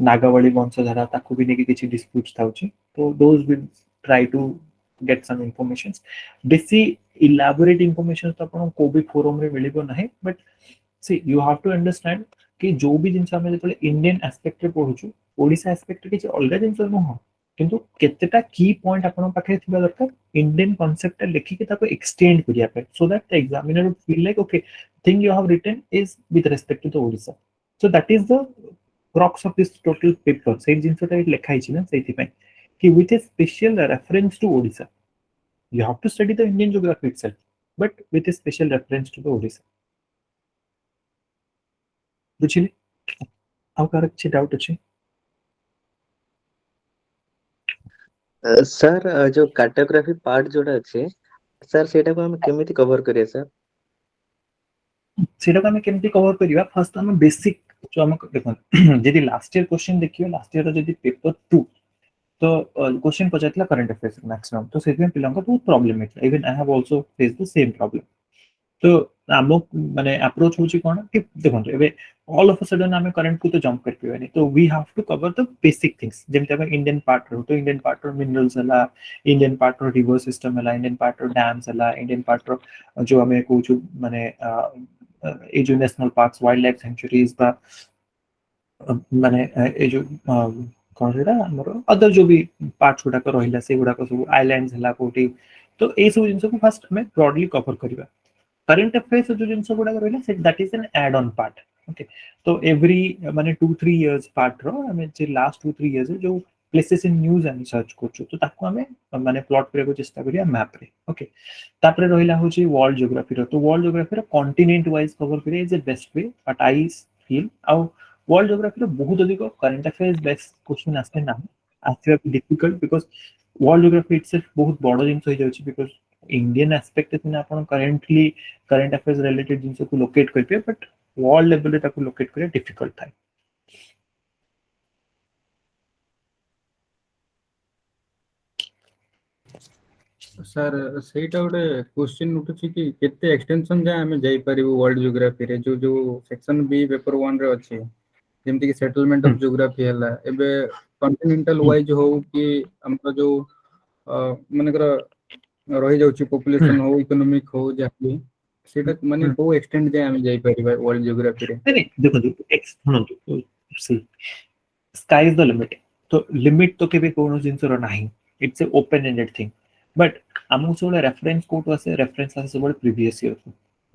नागावली वंशधारा ताकू भी नै कि किछि डिस्प्यूट्स थाउछि तो those will try to get some informations बेसी elaborate information तो आपण को भी फोरम रे मिलिबो नाही but see you have to understand कि जो भी जिंस हमें जेतले इंडियन एस्पेक्ट रे पढुछु ओडिसा एस्पेक्ट किछि अलग जिंस नुह किंतु केतेटा की पॉइंट आपण पाखे थिबा दरकार इंडियन कांसेप्ट लिखि के ताको एक्सटेंड करिया पे so that the examiner would feel like okay thing you have written is with respect to the Odisha so that is the crux of this total paper से जिंसटा लिखाई छि ना सेति पे कि with a special reference to Odisha. You have to study the Indian geography itself, but with a special reference to the Odisha. बुझिले आउ car କିଛି डाउट अछि सर जो कार्टोग्राफी पार्ट जोड़ा अच्छे सर सेटा को हम केमिति कवर करिए सर सेटा को हम केमिति कवर करिया फर्स्ट हम बेसिक जो हम देखो यदि लास्ट ईयर क्वेश्चन देखियो लास्ट ईयर यदि पेपर 2 तो क्वेश्चन पचातला करंट अफेयर्स मैक्सिमम तो सेमे पिलांका बहुत प्रॉब्लम है even I have also face the same problem तो आमो माने अप्रोच होची कोन कि देखो एबे ऑल ऑफ अ सडन हमें करंट को तो जंप कर पिबे तो we have to cover the basic things जेमते हम इंडियन पार्ट रो तो इंडियन पार्ट रो मिनरल्स हला इंडियन पार्ट रो रिवर सिस्टम हला इंडियन पार्ट रो डैम्स हला इंडियन पार्ट रो जो हमें कोछु माने ए जो national parks wild life sanctuaries बा माने ए जो कौन सेटा हमरो अदर जो भी पार्ट्स गुडा को रहिला से गुडा को सब आइलैंड्स हला कोठी तो ए सब जिंस को फर्स्ट हमें ब्रॉडली कवर करबा करंट अफेयर्स जो जिंस गुडा को रहिला that is an add on part okay तो एवरी माने 2-3 इयर्स पार्ट रो हमें जे लास्ट 2-3 इयर्स जो places in news and search करछु तो ताको हमें माने प्लॉट करे को चेष्टा करिया मैप रे ओके तापरे रहिला होची वर्ल्ड ज्योग्राफी रो तो वर्ल्ड ज्योग्राफी रो कॉन्टिनेंट वाइज कवर करे is the best way but I feel आउ वर्ल्ड ज्योग्राफी रो बहुत अधिक करंट अफेयर्स बेस्ट क्वेश्चन आस्ते ना आस्ते difficult because world geography itself बहुत बड़ जिंस हो जाउची बिकॉज़ इंडियन एस्पेक्ट इतना अपन करेंटली करंट अफेयर्स रिलेटेड जिंस को लोकेट कर पे बट वर्ल्ड लेवल रे ताको लोकेट करे डिफिकल्ट था सर सेटा गोटे क्वेश्चन उठुछि कि केते एक्सटेंशन जा हमें जाई परिबो वर्ल्ड ज्योग्राफी रे जो जो सेक्शन बी पेपर 1 रे अछि जेमति कि सेटलमेंट ऑफ ज्योग्राफी हला एबे कॉन्टिनेंटल वाइज हो कि हमरो जो मानकर रहि जाउछि पॉपुलेशन हो इकोनॉमिक हो जाकी सेटा माने को एक्सटेंड जाय हमें जाई परिबा वर्ल्ड ज्योग्राफी रे नहीं देखो एक्स सुनो सी स्काई इज द लिमिट तो लिमिट तो केबे कोनो जिंस रो नाही it's a open ended thing but हमहु सब रेफरेंस कोड आसे रेफरेंस आसे सब प्रीवियस ईयर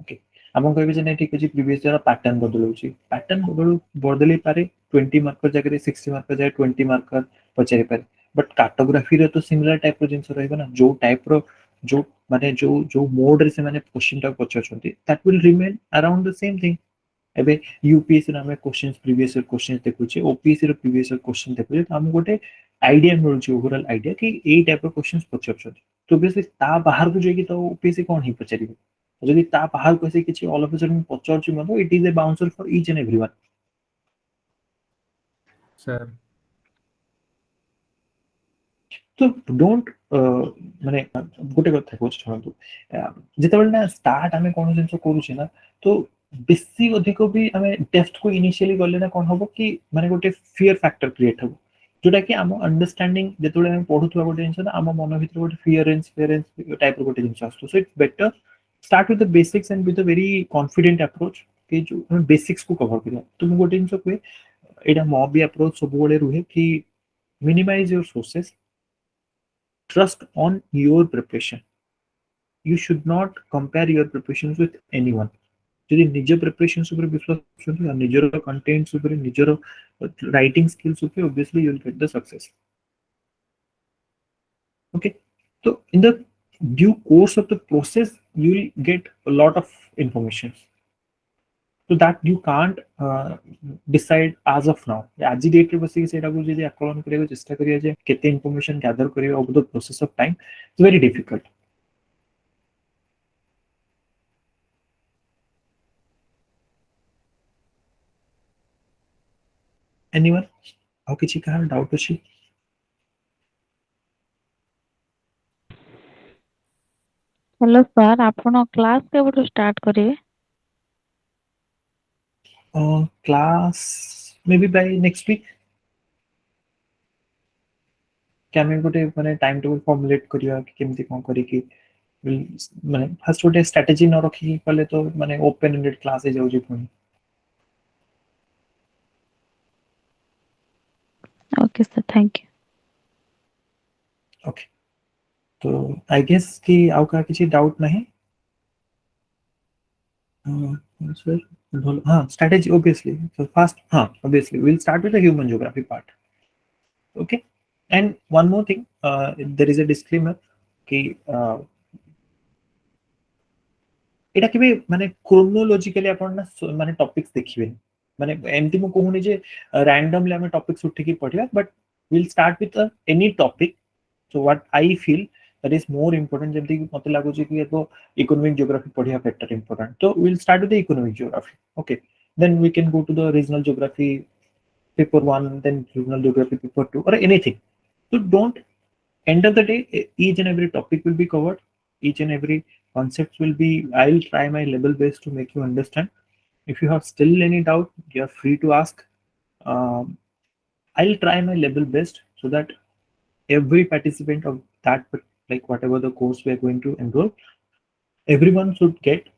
ओके हम कहबे जे नै ठीक अछि प्रीवियस ईयर पैटर्न बदलुछि पैटर्न बदली पारे 20 मार्कर जगह 60 मार्कर जगह 20 मार्कर पचारि पारे बट कार्टोग्राफी रे तो सिमिलर टाइप रो जिंस रहइबो ना जो टाइप रो जो माने जो जो मोड रे से माने क्वेश्चन टा पचाछंती that will remain around the same thing एबे यूपीएससी रे क्वेश्चंस प्रीवियस ईयर क्वेश्चंस देखुछि ओपीएससी रे प्रीवियस ईयर क्वेश्चन देखुछि त हम गोटे आइडिया मिलुछि ओवरऑल आइडिया कि ए टाइप रो क्वेश्चंस पचाछंती तो बेसिकली ता बाहर को जेकी तो ओपीएससी कोन ही पचारिबो जदि ता बाहर को से किछि ऑल ऑफ अ सडन पचारछि मतलब it is A bouncer for each and everyone sir so don't माने गोटे कथा कहूँ छाड़ू जितेबाला ना स्टार्ट आम कौन जिन करुचे ना तो बेसी अधिक भी आम टेस्ट को इनिशियली गले ना कौन हम कि माने गोटे फियर फैक्टर क्रिएट हम जोटा कि आम अंडरस्टैंडिंग जो पढ़ुवा गोटे जिन आम मन भर गोटे फियरेन्स टाइप गोटे जिन आस so it's better start with the basics and with a very confident approach कि जो बेसिक्स को कवर करिया तो मु गोटे जिन कहे एटा मो भी अप्रोच सब रुहे कि minimize your sources trust on your preparation. You should not compare your preparations with anyone. যদি নিজে প্রিপারেশন উপরে বিশ্বাস করছেন আর নিজের কন্টেন্টস উপরে নিজের রাইটিং স্কিলস উপরে obviously you will get the success. Okay, so in the due course of the process you will get a lot of information. So that you can't decide as of now. आज date रे बसी सेटा को जे आकलन करिया चेष्टा करिया जे केते इंफॉर्मेशन गैदर करिया over the process of time it's very difficult. Anyone और किसी का डाउट अछि? हेलो सर आपण क्लास केबटू स्टार्ट करिवे? Class may be by next week. क्या मैं गोटे माने टाइम टेबल फॉर्मुलेट करिया कि केमती कोन करी कि माने फर्स्ट गोटे स्ट्रेटजी न रखी पले तो माने ओपन एंडेड क्लास ए जाउ जे पुनी. Okay sir thank you. Okay तो आई गेस कि आउ का किसी डाउट नहीं. हाँ strategy obviously so first obviously we'll start with the human geography part. Okay, and one more thing there is a disclaimer कि एटा केबे माने क्रोनोलॉजिकली आपण ना माने टॉपिक्स देखिबे माने एमती मु कहूनी जे रैंडमली हम टॉपिक्स उठी की पढ़िया but we'll start with any topic. So what I feel that is more important जेमती मते लागो जे कि तो इकोनॉमिक ज्योग्राफी पढ़िया better important. So we'll start with the economic geography. Okay, then we can go to the regional geography paper 1, then regional geography paper 2 or anything. So don't, end of the day each and every topic will be covered, each and every concepts will be, I'll try my level best to make you understand. If you have still any doubt you are free to ask. I'll try my level best so that every participant of that, like whatever the course we are going to enroll, everyone should get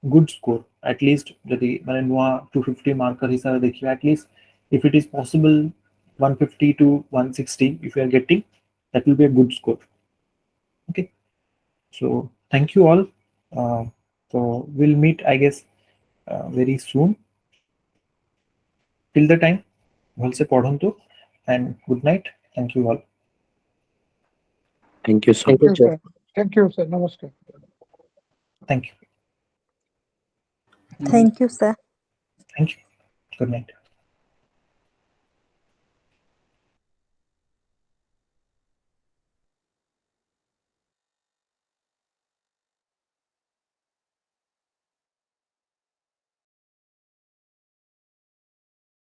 good score at least जदि माने नुआ 250 marker हिसाब देखिए at least if it is possible 150 to 160 if you are getting, that will be a good score. Okay, so thank you all. So we'll meet I guess very soon. Till the time भल से पढ़ंतु and good night. Thank you all. Thank you so Thank you, sir. Thank you, sir. Namaskar. Thank you. Thank you, sir. Thank you. Good night.